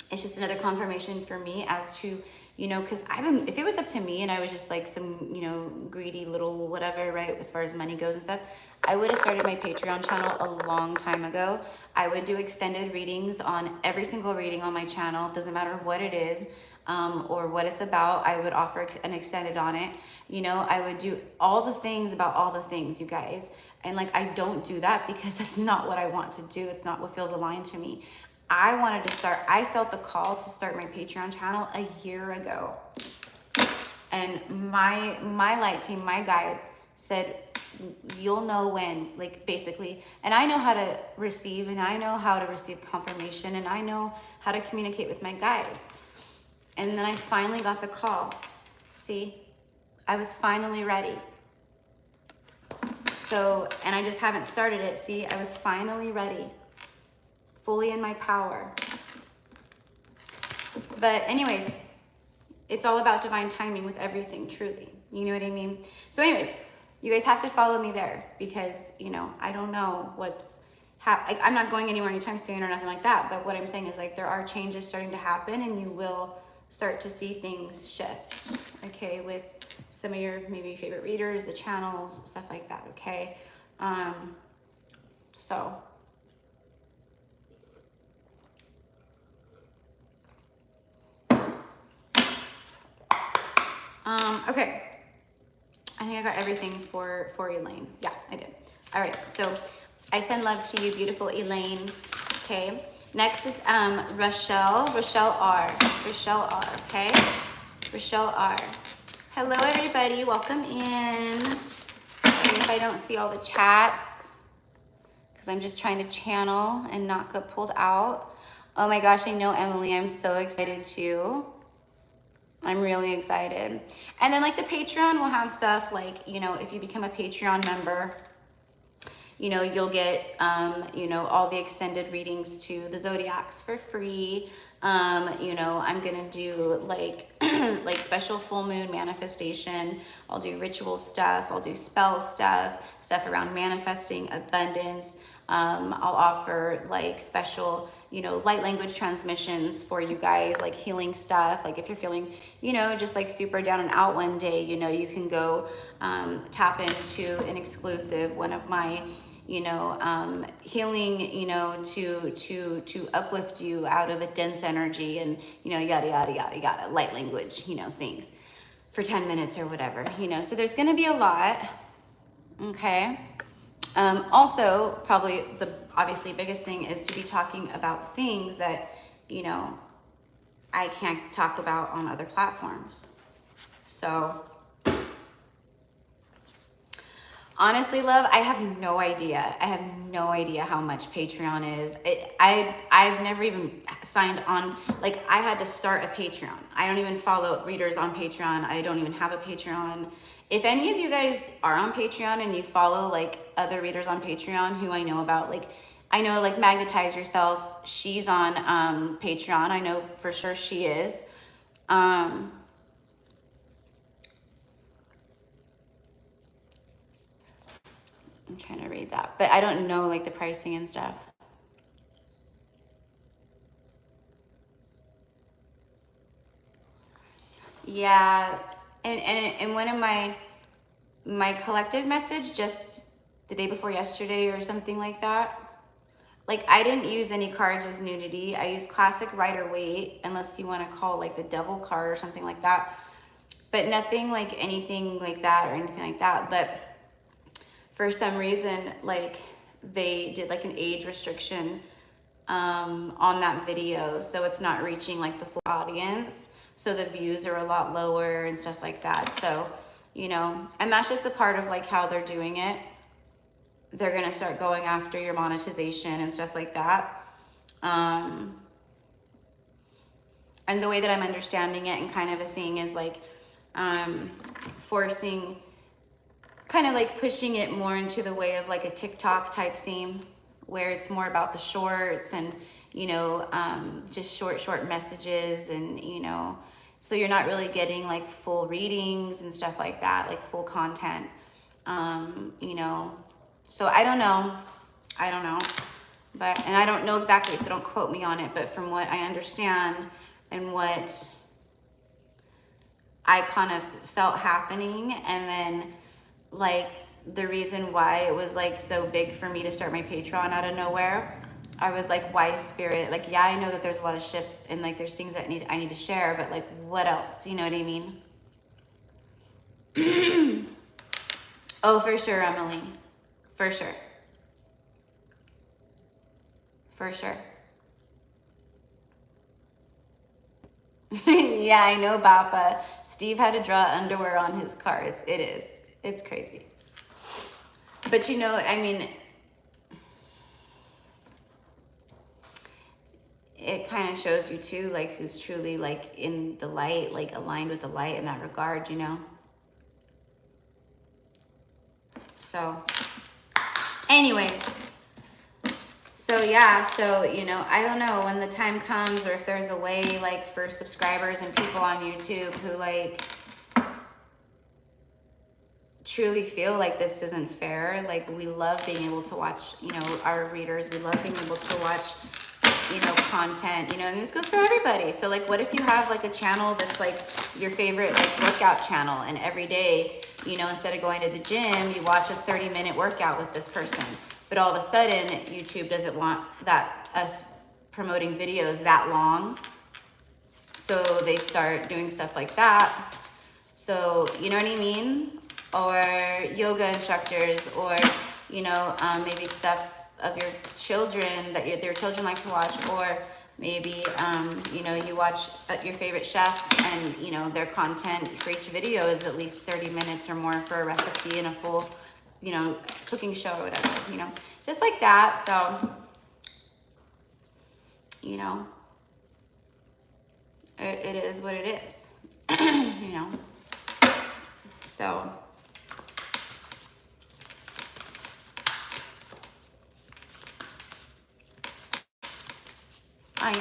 It's just another confirmation for me as to, you know, because if it was up to me and I was just like some, you know, greedy little whatever, right, as far as money goes and stuff, I would have started my Patreon channel a long time ago. I would do extended readings on every single reading on my channel. Doesn't matter what it is or what it's about. I would offer an extended on it. You know, I would do all the things about all the things, you guys. And like, I don't do that because that's not what I want to do. It's not what feels aligned to me. I felt the call to start my Patreon channel a year ago. And my light team, my guides said, you'll know when, like basically, and I know how to receive and I know how to receive confirmation and I know how to communicate with my guides. And then I finally got the call. See, I was finally ready. So, and I just haven't started it. See, I was finally ready. Fully in my power. But anyways, it's all about divine timing with everything, truly. You know what I mean? So anyways, you guys have to follow me there because, you know, I don't know what's happening. I'm not going anywhere anytime soon or nothing like that. But what I'm saying is like there are changes starting to happen and you will start to see things shift, okay, with some of your maybe favorite readers, the channels, stuff like that, okay? Okay, I think I got everything for Elaine. Yeah, I did. All right, so I send love to you, beautiful Elaine. Okay, next is Rochelle R. Okay, Rochelle R. Hello, everybody. Welcome in. Sorry if I don't see all the chats because I'm just trying to channel and not get pulled out. Oh my gosh, I know, Emily. I'm so excited too. I'm really excited. And then like the Patreon will have stuff like, you know, if you become a Patreon member, you know, you'll get, you know, all the extended readings to the Zodiacs for free. You know, I'm going to do like, like special full moon manifestation. I'll do ritual stuff. I'll do spell stuff around manifesting abundance. I'll offer like special, you know, light language transmissions for you guys, like healing stuff. Like if you're feeling, you know, just like super down and out one day, you know, you can go tap into an exclusive one of my, you know, healing, you know, to uplift you out of a dense energy and, you know, yada, yada, yada, yada, light language, you know, things for 10 minutes or whatever, you know. So there's going to be a lot. Okay. Also, probably the obviously biggest thing is to be talking about things that, you know, I can't talk about on other platforms. So, Honestly, love, I have no idea. I have no idea how much Patreon is. I've never even signed on. Like, I had to start a Patreon. I don't even follow readers on Patreon. I don't even have a Patreon. If any of you guys are on Patreon and you follow like other readers on Patreon who I know about, like I know like Magnetize Yourself, she's on Patreon. I know for sure she is. I'm trying to read that, but I don't know like the pricing and stuff. Yeah, and one of my collective message just the day before yesterday or something like that. Like, I didn't use any cards with nudity. I used classic Rider-Waite, unless you want to call like the devil card or something like that. But nothing like anything like that or anything like that. But for some reason, like they did like an age restriction on that video, so it's not reaching like the full audience. So the views are a lot lower and stuff like that. So, you know, and that's just a part of like how they're doing it. They're gonna start going after your monetization and stuff like that. And the way that I'm understanding it and kind of a thing is like forcing, kind of like pushing it more into the way of like a TikTok type theme, where it's more about the shorts and, you know, just short messages and, you know, so you're not really getting like full readings and stuff like that, like full content, you know. So I don't know, but, and I don't know exactly, so don't quote me on it, but from what I understand and what I kind of felt happening, and then like the reason why it was like so big for me to start my Patreon out of nowhere, I was like, why Spirit? Like, yeah, I know that there's a lot of shifts and like there's things that I need to share, but like what else? You know what I mean? Oh, for sure, Emily. For sure. For sure. Yeah, I know, Bappa. Steve had to draw underwear on his cards. It is. It's crazy. But you know, I mean, it kind of shows you too, like who's truly like in the light, like aligned with the light in that regard, you know? So anyways, so yeah, so, you know, I don't know when the time comes or if there's a way like for subscribers and people on YouTube who like truly feel like this isn't fair. Like, we love being able to watch, you know, our readers. We love being able to watch, you know, content, you know, and this goes for everybody. So like, what if you have like a channel that's like your favorite like workout channel, and every day, you know, instead of going to the gym, you watch a 30-minute workout with this person, but all of a sudden YouTube doesn't want that us promoting videos that long, so they start doing stuff like that. So you know what I mean? Or yoga instructors, or, you know, maybe stuff of your children that their children like to watch, or maybe, you know, you watch your favorite chefs and, you know, their content for each video is at least 30 minutes or more for a recipe and a full, you know, cooking show or whatever, you know, just like that. So, you know, it is what it is, you know, so.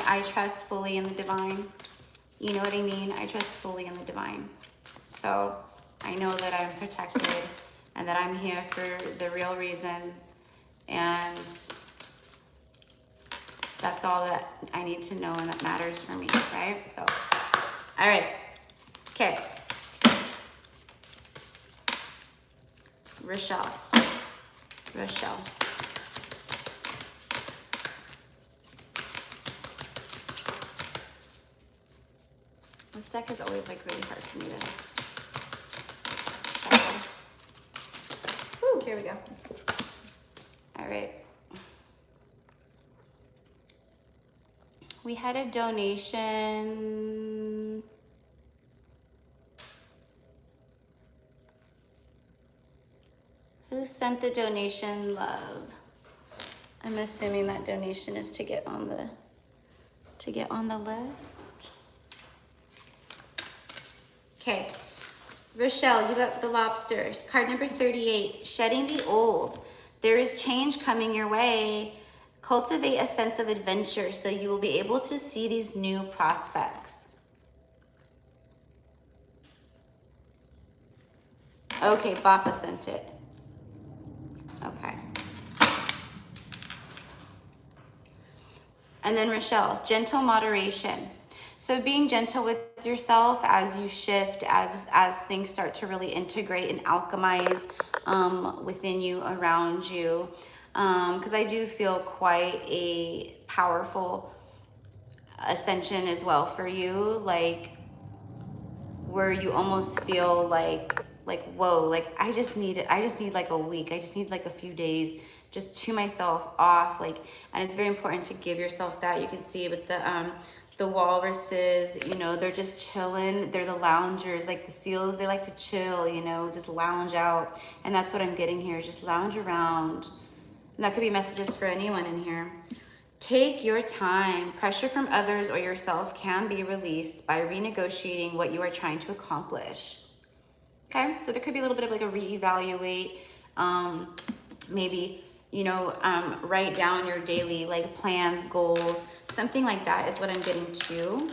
I trust fully in the divine. You know what I mean? I trust fully in the divine. So I know that I'm protected and that I'm here for the real reasons. And that's all that I need to know and that matters for me, right? So, all right. Okay. Rochelle. This deck is always like really hard for me to shuffle. Ooh, here we go. All right. We had a donation. Who sent the donation, love? I'm assuming that donation is to get on the list. Okay, Rochelle, you got the lobster. Card number 38, shedding the old. There is change coming your way. Cultivate a sense of adventure so you will be able to see these new prospects. Okay, Bappa sent it. Okay. And then Rochelle, gentle moderation. So being gentle with yourself as you shift, as things start to really integrate and alchemize within you, around you. Because I do feel quite a powerful ascension as well for you, like where you almost feel like whoa, like I just need like a week, I just need like a few days just to myself off, like. And it's very important to give yourself that. You can see with the walruses, you know, they're just chilling. They're the loungers, like the seals, they like to chill, you know, just lounge out. And that's what I'm getting here, just lounge around. And that could be messages for anyone in here. Take your time. Pressure from others or yourself can be released by renegotiating what you are trying to accomplish. Okay, so there could be a little bit of like a reevaluate, maybe, you know, write down your daily like plans, goals, something like that is what I'm getting to.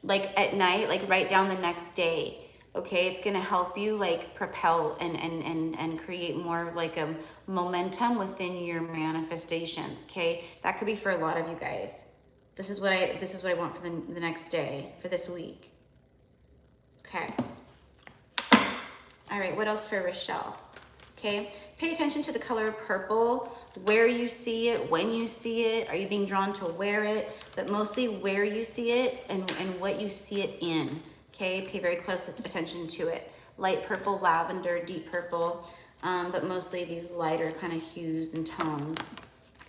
Like at night, like write down the next day. Okay, it's gonna help you like propel and create more of like a momentum within your manifestations. Okay, that could be for a lot of you guys. This is what I want for the next day, for this week. Okay. All right, what else for Rochelle? Okay, pay attention to the color purple, where you see it, when you see it. Are you being drawn to wear it? But mostly where you see it and what you see it in. Okay, pay very close attention to it. Light purple, lavender, deep purple, but mostly these lighter kind of hues and tones.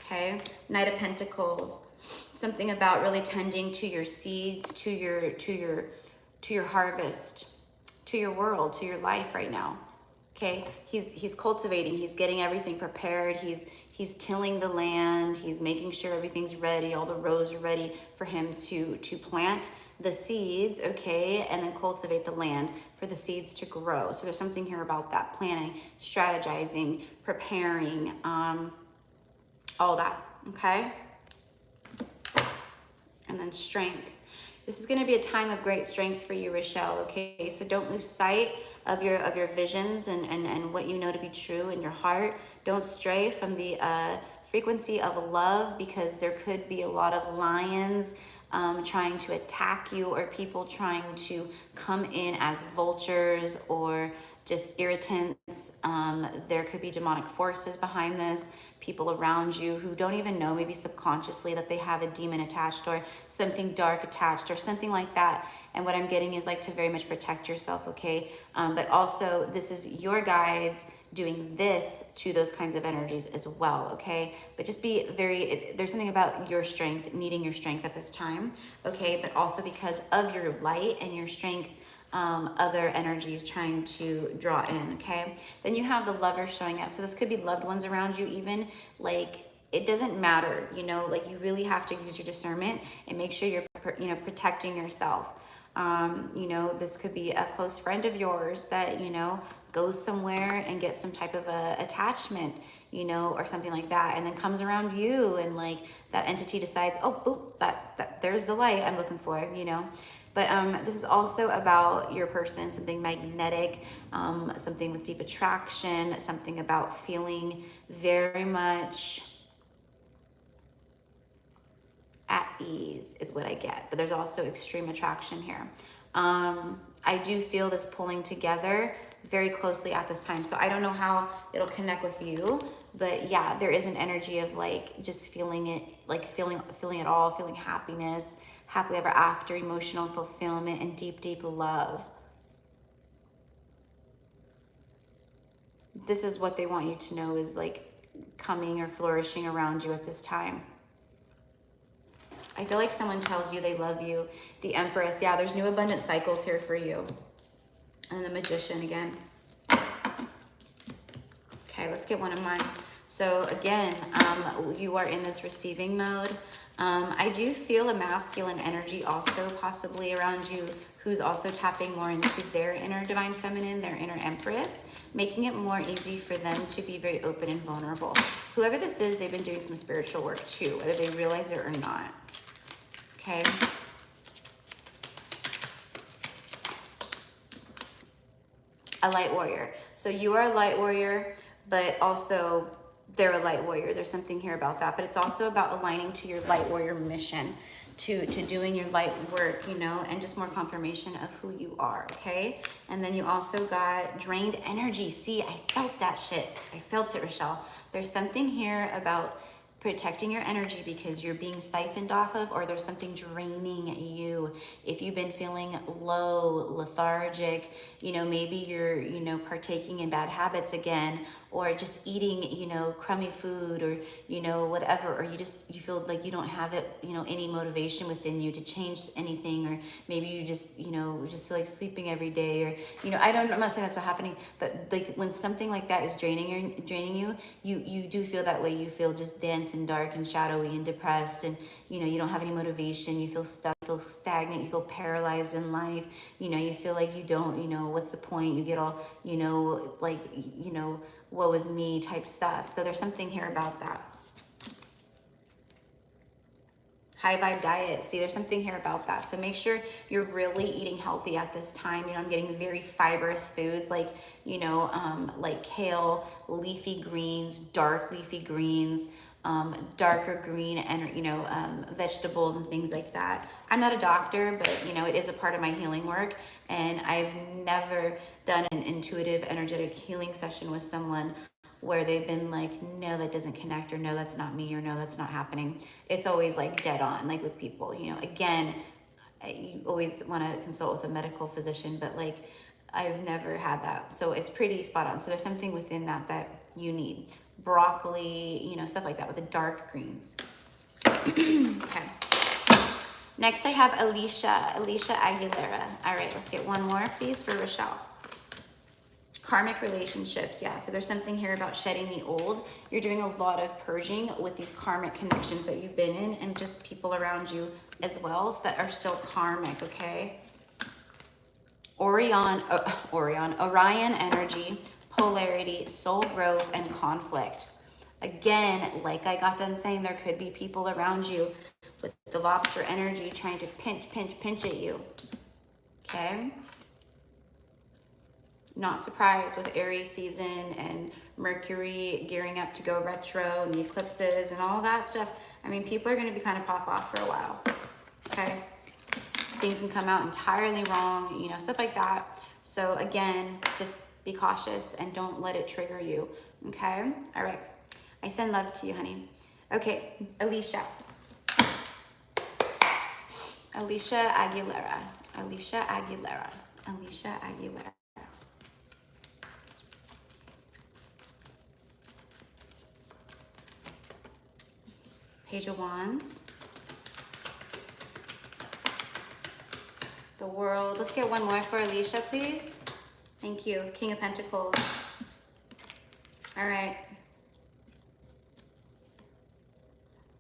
Okay, Knight of Pentacles, something about really tending to your seeds, to your harvest, to your world, to your life right now. Okay, he's cultivating, he's getting everything prepared, he's tilling the land, he's making sure everything's ready, all the rows are ready for him to plant the seeds, okay, and then cultivate the land for the seeds to grow. So there's something here about that, planning, strategizing, preparing, all that, okay? And then strength. This is going to be a time of great strength for you, Rochelle, okay? So don't lose sight of your visions and what you know to be true in your heart. Don't stray from the frequency of love, because there could be a lot of lions trying to attack you, or people trying to come in as vultures or just irritants. There could be demonic forces behind this, people around you who don't even know, maybe subconsciously, that they have a demon attached or something dark attached or something like that. And what I'm getting is like to very much protect yourself, okay? But also this is your guides doing this to those kinds of energies as well, okay? But just be very, there's something about your strength, needing your strength at this time, okay? But also because of your light and your strength, other energies trying to draw in, okay? Then you have the Lover showing up. So this could be loved ones around you, even, like, it doesn't matter, you know, like you really have to use your discernment and make sure you're, you know, protecting yourself. You know, this could be a close friend of yours that, you know, goes somewhere and gets some type of a attachment, you know, or something like that, and then comes around you, and like that entity decides, oh, boop, that there's the light I'm looking for, you know. But this is also about your person, something magnetic, something with deep attraction, something about feeling very much at ease is what I get. But there's also extreme attraction here. I do feel this pulling together very closely at this time. So I don't know how it'll connect with you, but yeah, there is an energy of like just feeling it, like feeling it all, feeling happiness, happily ever after, emotional fulfillment, and deep, deep love. This is what they want you to know is like coming or flourishing around you at this time. I feel like someone tells you they love you. The Empress, yeah, there's new abundant cycles here for you. And the Magician again. Okay, let's get one of mine. So again, you are in this receiving mode. I do feel a masculine energy also possibly around you, who's also tapping more into their inner divine feminine, their inner empress, making it more easy for them to be very open and vulnerable. Whoever this is, they've been doing some spiritual work too, whether they realize it or not. Okay. A light warrior. So you are a light warrior, but also they're a light warrior. There's something here about that, but it's also about aligning to your light warrior mission, to doing your light work, you know, and just more confirmation of who you are, okay? And then you also got drained energy. See, I felt that shit. I felt it, Rochelle. There's something here about protecting your energy because you're being siphoned off of, or there's something draining you. If you've been feeling low, lethargic, you know, maybe you're, you know, partaking in bad habits again, or just eating, you know, crummy food, or, you know, whatever, or you feel like you don't have it, you know, any motivation within you to change anything, or maybe you just, you know, just feel like sleeping every day, or, you know, I'm not saying that's what's happening, but like when something like that is draining you, you do feel that way. You feel just dense and dark and shadowy and depressed, and, you know, you don't have any motivation, you feel stuck, you feel stagnant, you feel paralyzed in life, you know, you feel like you don't, you know, what's the point? You get all, you know, like, you know, woe is me type stuff. So there's something here about that. High vibe diet. See, there's something here about that. So make sure you're really eating healthy at this time. You know, I'm getting very fibrous foods like, you know, like kale, leafy greens, dark leafy greens, darker green, and, you know, vegetables and things like that. I'm not a doctor, but, you know, it is a part of my healing work. And I've never done an intuitive energetic healing session with someone where they've been like, no, that doesn't connect, or no, that's not me, or no, that's not happening. It's always like dead on, like with people, you know, again, you always want to consult with a medical physician, but like, I've never had that. So it's pretty spot on. So there's something within that you need. Broccoli, you know, stuff like that with the dark greens. Okay. Next I have Alicia Aguilera. All right, let's get one more, please, for Rochelle. Karmic relationships, yeah. So there's something here about shedding the old. You're doing a lot of purging with these karmic connections that you've been in, and just people around you as well, so that are still karmic, okay? Orion energy, polarity, soul growth, and conflict. Again, like I got done saying, there could be people around you with the lobster energy trying to pinch at you, okay? Not surprised with Aries season and Mercury gearing up to go retro and the eclipses and all that stuff. I mean, people are going to be kind of pop off for a while, okay? Things can come out entirely wrong, you know, stuff like that. So again, just be cautious and don't let it trigger you, okay? All right. I send love to you, honey. Okay, Alicia Aguilera. Page of Wands. The World. Let's get one more for Alicia, please. Thank you. King of Pentacles. All right.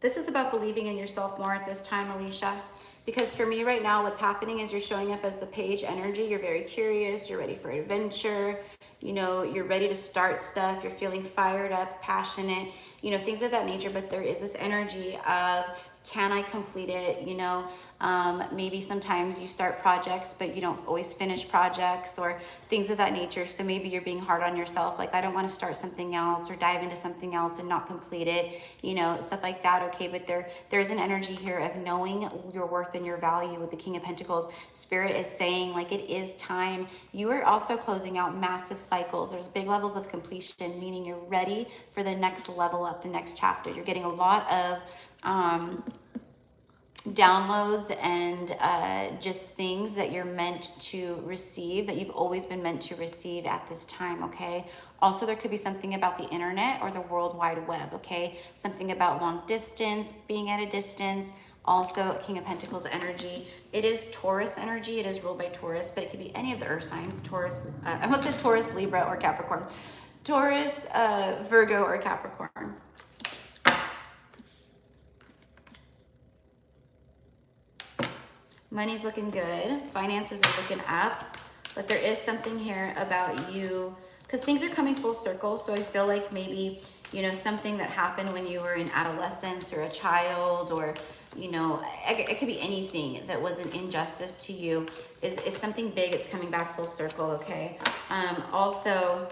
This is about believing in yourself more at this time, Alicia. Because for me right now, what's happening is you're showing up as the page energy. You're very curious. You're ready for adventure. You know, you're ready to start stuff. You're feeling fired up, passionate, you know, things of that nature. But there is this energy of, can I complete it? You know, maybe sometimes you start projects, but you don't always finish projects, or things of that nature. So maybe you're being hard on yourself. Like, I don't want to start something else or dive into something else and not complete it, you know, stuff like that. Okay. But there's an energy here of knowing your worth and your value with the King of Pentacles. Spirit is saying, like, it is time. You are also closing out massive cycles. There's big levels of completion, meaning you're ready for the next level up, the next chapter. You're getting a lot of, downloads and just things that you're meant to receive, that you've always been meant to receive at this time, okay? Also, there could be something about the internet or the World Wide Web, okay? Something about long distance, being at a distance. Also, King of Pentacles energy. It is Taurus energy. It is ruled by Taurus, but it could be any of the earth signs. Taurus, I almost said Taurus, Libra, or Capricorn. Taurus, Virgo, or Capricorn. Money's looking good. Finances are looking up. But there is something here about you, because things are coming full circle. So I feel like maybe, you know, something that happened when you were in adolescence or a child, or, you know, it could be anything that was an injustice to you. It's something big. It's coming back full circle, okay? Also,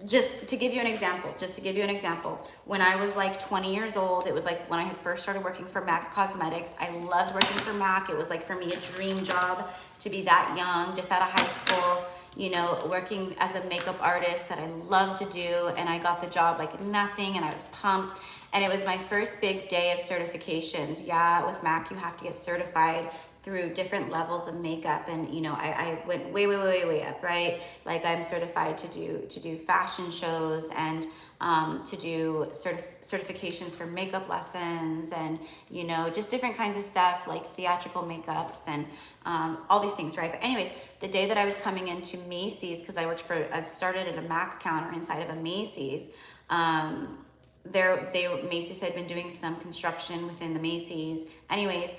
just to give you an example, when I was like 20 years old, it was like when I had first started working for MAC Cosmetics. I loved working for MAC. It was like for me a dream job to be that young, just out of high school, you know, working as a makeup artist that I love to do. And I got the job like nothing, and I was pumped. And it was my first big day of certifications. Yeah, with MAC, you have to get certified through different levels of makeup, and you know, I went way up, right? Like I'm certified to do fashion shows, and to do certifications for makeup lessons, and you know, just different kinds of stuff like theatrical makeups and all these things, right? But anyways, the day that I was coming into Macy's, because I started at a MAC counter inside of a Macy's. Macy's had been doing some construction within the Macy's. Anyways,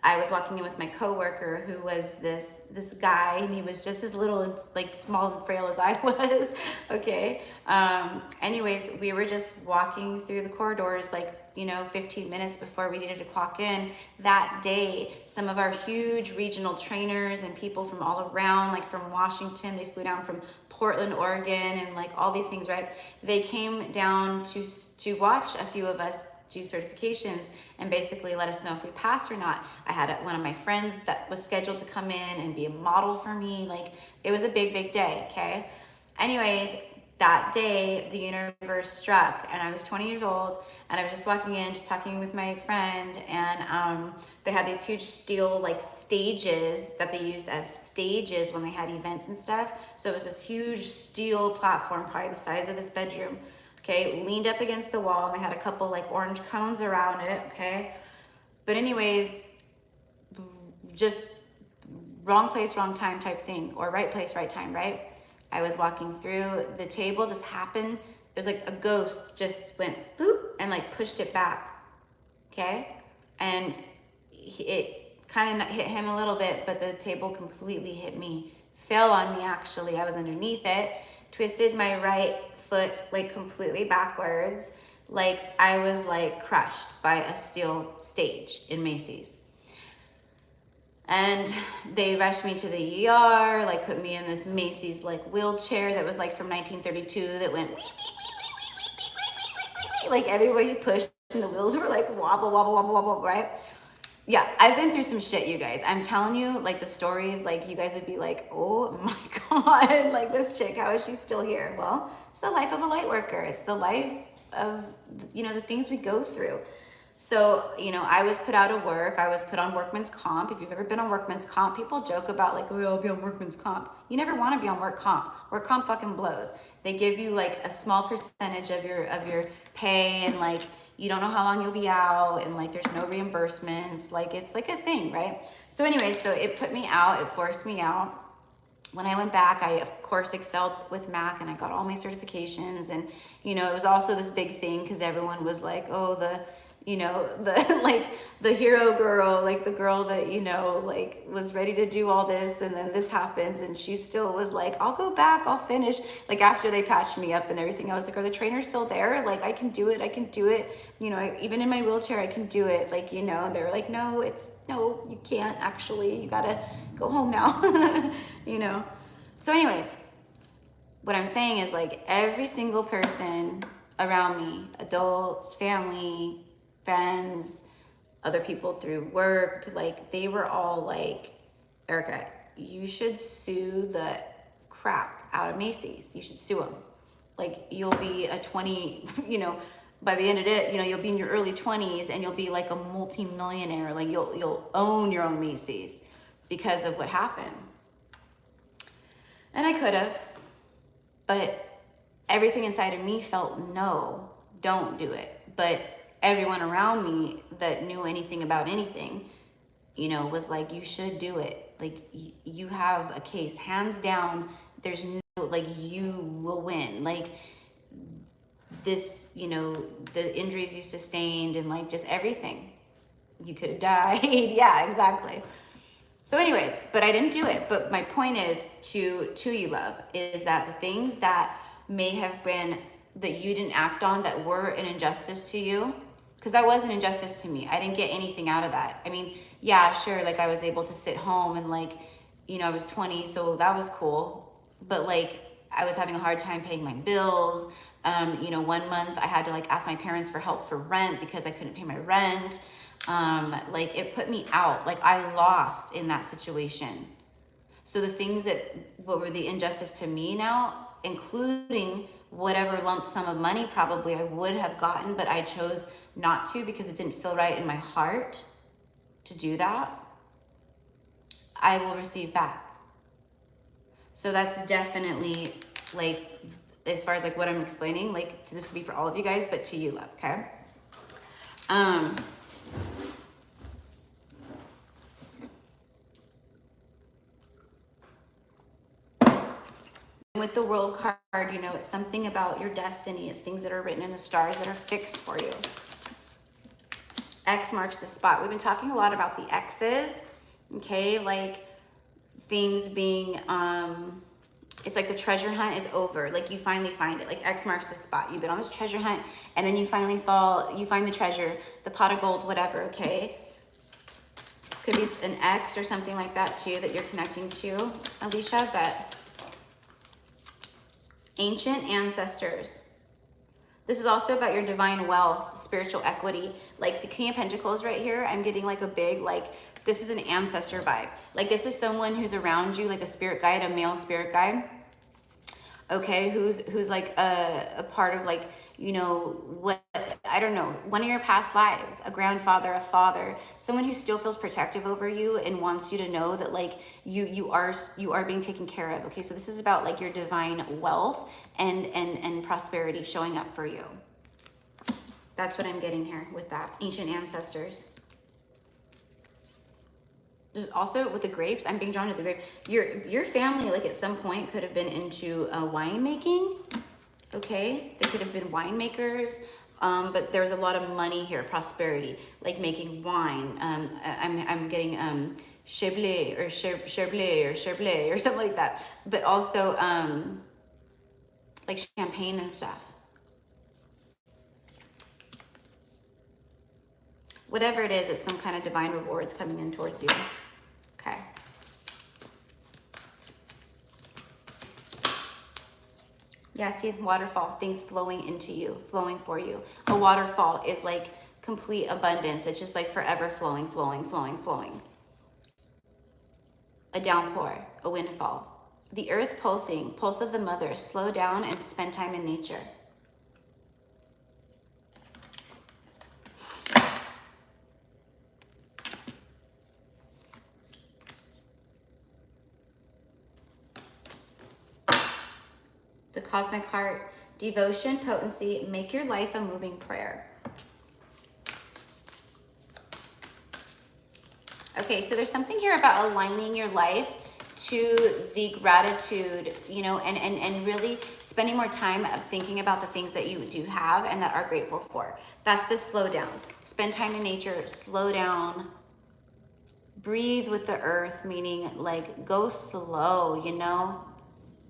I was walking in with my coworker, who was this guy, and he was just as little and like small and frail as I was. Okay. Anyways, we were just walking through the corridors, like, you know, 15 minutes before we needed to clock in. That day, some of our huge regional trainers and people from all around, like from Washington, they flew down from Portland, Oregon, and like all these things, right? They came down to watch a few of us do certifications and basically let us know if we passed or not. I had one of my friends that was scheduled to come in and be a model for me. Like, it was a big day, okay? Anyways, that day, the universe struck, and I was 20 years old, and I was just walking in, just talking with my friend, and they had these huge steel, like, stages that they used as stages when they had events and stuff. So it was this huge steel platform, probably the size of this bedroom. Okay, leaned up against the wall, and they had a couple like orange cones around it, okay? But anyways, just wrong place, wrong time type thing, or right place, right time, right? I was walking through, the table just happened. It was like a ghost just went boop and like pushed it back, okay? And it kind of hit him a little bit, but the table completely hit me, fell on me actually. I was underneath it, twisted my right foot like completely backwards, like I was like crushed by a steel stage in Macy's. And they rushed me to the ER, like put me in this Macy's like wheelchair that was like from 1932 that went wee, wee, wee, wee, wee, wee, wee, wee, like everywhere you pushed, and the wheels were like wobble, wobble, wobble, wobble, right? Yeah, I've been through some shit, you guys. I'm telling you, like the stories, like you guys would be like, oh my God, like this chick, how is she still here? Well, it's the life of a light worker. It's the life of, you know, the things we go through. So, you know, I was put out of work. I was put on workman's comp. If you've ever been on workman's comp, people joke about like, oh, I'll be on workman's comp. You never want to be on work comp. Work comp fucking blows. They give you like a small percentage of your pay, and like, you don't know how long you'll be out, and like there's no reimbursements. Like, it's like a thing, right? So anyway, so it put me out, it forced me out. When I went back, I of course excelled with MAC, and I got all my certifications. And you know, it was also this big thing because everyone was like, oh, the, you know, the like the hero girl, like the girl that, you know, like was ready to do all this, and then this happens, and she still was like, I'll go back, I'll finish. Like after they patched me up and everything, I was like, are the trainers still there? Like, I can do it. You know, even in my wheelchair, I can do it. Like, you know, they were like, no, you can't actually, you gotta go home now, you know? So anyways, what I'm saying is like every single person around me, adults, family, friends, other people through work, like they were all like, Erica, you should sue the crap out of Macy's. You should sue them. Like, you'll be a 20, you know, by the end of it, you know, you'll be in your early 20s and you'll be like a multi-millionaire. Like you'll own your own Macy's because of what happened. And I could have, but everything inside of me felt, no, don't do it. But everyone around me that knew anything about anything, you know, was like, you should do it. Like you have a case, hands down. There's no, like, you will win. Like this, you know, the injuries you sustained and like just everything. You could have died. Yeah, exactly. So anyways, but I didn't do it. But my point is to you, love, is that the things that may have been that you didn't act on that were an injustice to you, because that was an injustice to me. I didn't get anything out of that. I mean, yeah, sure, like I was able to sit home and like, you know, I was 20, so that was cool. But like I was having a hard time paying my bills. You know, 1 month I had to like ask my parents for help for rent because I couldn't pay my rent. Like it put me out. Like I lost in that situation. So the things that what were the injustice to me now, including whatever lump sum of money probably I would have gotten, but I chose not to because it didn't feel right in my heart to do that, I will receive back. So that's definitely like, as far as like what I'm explaining, like this could be for all of you guys, but to you, love, okay? With the World card, you know, it's something about your destiny. It's things that are written in the stars that are fixed for you. X marks the spot. We've been talking a lot about the X's, okay? Like things being, it's like the treasure hunt is over. Like you finally find it. Like X marks the spot. You've been on this treasure hunt and then you finally you find the treasure, the pot of gold, whatever, okay? This could be an X or something like that too that you're connecting to, Alicia, but ancient ancestors. This is also about your divine wealth, spiritual equity. Like the King of Pentacles right here, I'm getting like a big, like, this is an ancestor vibe. Like this is someone who's around you, like a spirit guide, a male spirit guide. Okay, who's like a part of like, you know, what, I don't know, one of your past lives, a grandfather, a father, someone who still feels protective over you and wants you to know that like you are being taken care of. Okay, so this is about like your divine wealth and prosperity showing up for you. That's what I'm getting here with that. Ancient ancestors. There's also with the grapes, I'm being drawn to the grape. Your family, like at some point, could have been into winemaking. Okay, they could have been winemakers, but there's a lot of money here, prosperity, like making wine. I'm getting Chardonnay or Chardonnay or something like that. But also like champagne and stuff. Whatever it is, it's some kind of divine rewards coming in towards you. Okay. Yeah, see, waterfall, things flowing into you, flowing for you. A waterfall is like complete abundance. It's just like forever flowing, flowing, flowing, flowing. A downpour, a windfall. The earth pulsing, pulse of the mother. Slow down and spend time in nature. The cosmic heart, devotion, potency, make your life a moving prayer. Okay, so there's something here about aligning your life to the gratitude, you know, and really spending more time thinking about the things that you do have and that are grateful for. That's the slow down. Spend time in nature, slow down, breathe with the earth, meaning like go slow, you know.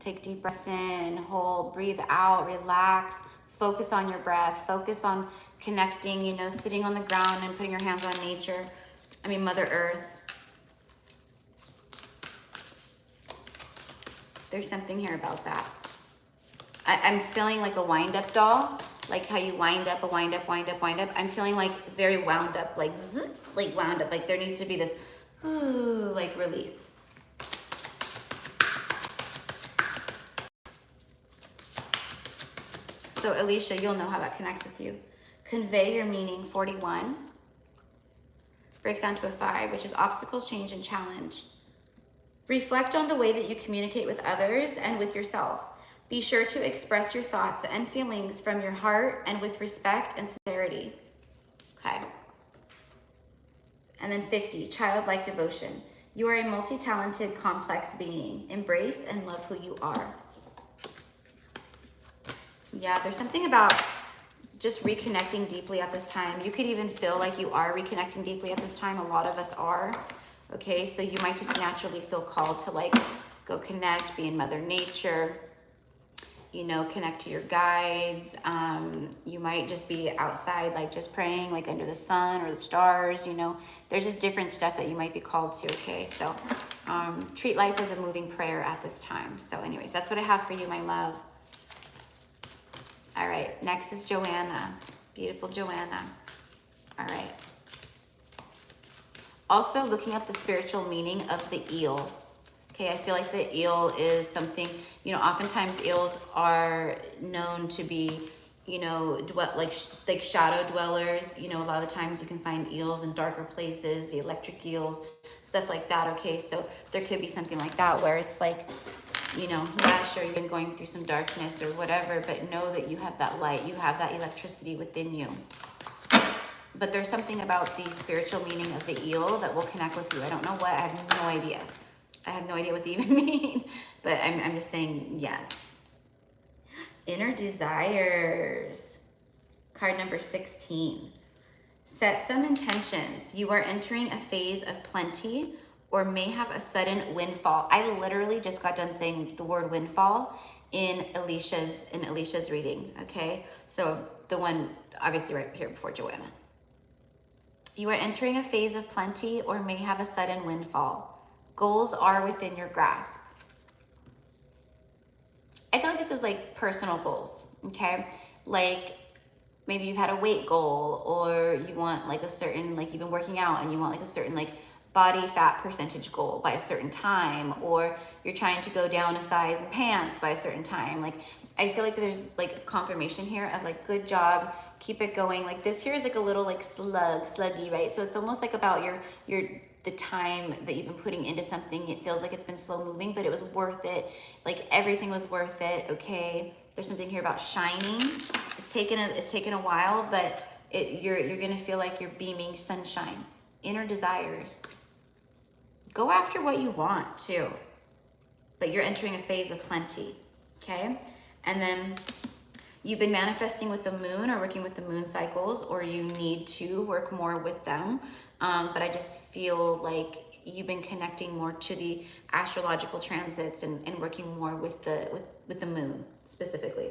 Take deep breaths in, hold, breathe out, relax, focus on your breath, focus on connecting, you know, sitting on the ground and putting your hands on nature. I mean, Mother Earth. There's something here about that. I'm feeling like a wind-up doll, like how you wind up, a wind up, wind up, wind up. I'm feeling like very wound up, like zzz, like wound up, like there needs to be this, ooh, like release. So Alicia, you'll know how that connects with you. Convey your meaning, 41. Breaks down to a 5, which is obstacles, change, and challenge. Reflect on the way that you communicate with others and with yourself. Be sure to express your thoughts and feelings from your heart and with respect and sincerity. Okay. And then 50, childlike devotion. You are a multi-talented, complex being. Embrace and love who you are. Yeah, there's something about just reconnecting deeply at this time. You could even feel like you are reconnecting deeply at this time. A lot of us are. Okay, so you might just naturally feel called to like go connect, be in Mother Nature, you know, connect to your guides. You might just be outside, like just praying, like under the sun or the stars, you know. There's just different stuff that you might be called to, okay? So treat life as a moving prayer at this time. So anyways, that's what I have for you, my love. All right, next is Joanna. Beautiful Joanna. All right. Also looking up the spiritual meaning of the eel. Okay, I feel like the eel is something, you know, oftentimes eels are known to be, you know, like shadow dwellers. You know, a lot of times you can find eels in darker places, the electric eels, stuff like that. Okay, so there could be something like that where it's like, you know, yeah, sure, you've been going through some darkness or whatever, but know that you have that light, you have that electricity within you. But there's something about the spiritual meaning of the eel that will connect with you. I don't know what, I have no idea. I have no idea what they even mean, but I'm just saying yes. Inner desires. Card number 16. Set some intentions. You are entering a phase of plenty or may have a sudden windfall. I literally just got done saying the word windfall in Alicia's reading, okay? So the one obviously right here before Joanna. You are entering a phase of plenty or may have a sudden windfall. Goals are within your grasp. I feel like this is like personal goals, okay? Like maybe you've had a weight goal, or you want like a certain, like you've been working out and you want like a certain like body fat percentage goal by a certain time, or you're trying to go down a size in pants by a certain time. Like I feel like there's like confirmation here of like, good job, keep it going. Like this here is like a little like sluggy, right? So it's almost like about the time that you've been putting into something. It feels like it's been slow moving, but it was worth it. Like everything was worth it, okay? There's something here about shining. It's taken a while, but you're gonna feel like you're beaming sunshine. Inner desires. Go after what you want too, but you're entering a phase of plenty, okay? And then you've been manifesting with the moon or working with the moon cycles, or you need to work more with them. But I just feel like you've been connecting more to the astrological transits and working more with the moon specifically.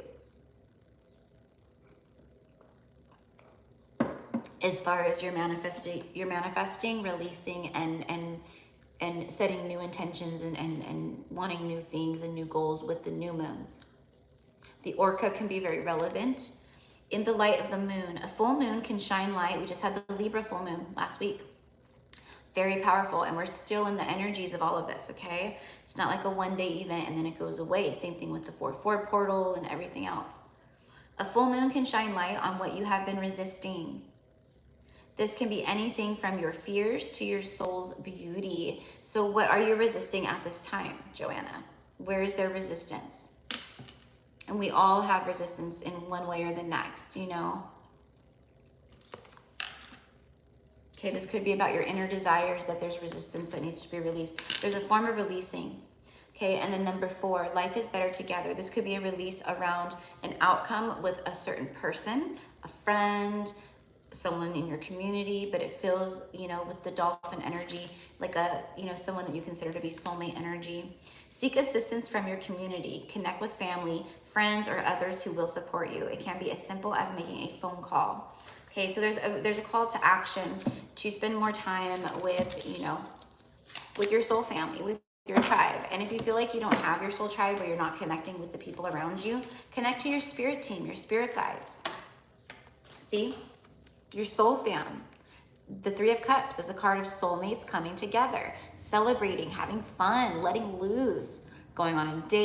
As far as you're manifesting, releasing, and setting new intentions and wanting new things and new goals with the new moons. The orca can be very relevant. In the light of the moon, a full moon can shine light. We just had the Libra full moon last week. Very powerful, and we're still in the energies of all of this, okay? It's not like a one-day event and then it goes away. Same thing with the 4/4 portal and everything else. A full moon can shine light on what you have been resisting. This can be anything from your fears to your soul's beauty. So what are you resisting at this time, Joanna? Where is there resistance? And we all have resistance in one way or the next, you know? Okay, this could be about your inner desires, that there's resistance that needs to be released. There's a form of releasing. Okay, and then number 4, life is better together. This could be a release around an outcome with a certain person, a friend, someone in your community, but it feels, you know, with the dolphin energy, like a, you know, someone that you consider to be soulmate energy. Seek assistance from your community. Connect with family, friends, or others who will support you. It can be as simple as making a phone call. Okay, so there's a call to action to spend more time with, you know, with your soul family, with your tribe. And if you feel like you don't have your soul tribe, or you're not connecting with the people around you, connect to your spirit team, your spirit guides. See? Your soul fam. The 3 of Cups is a card of soulmates coming together, celebrating, having fun, letting loose, going on a date.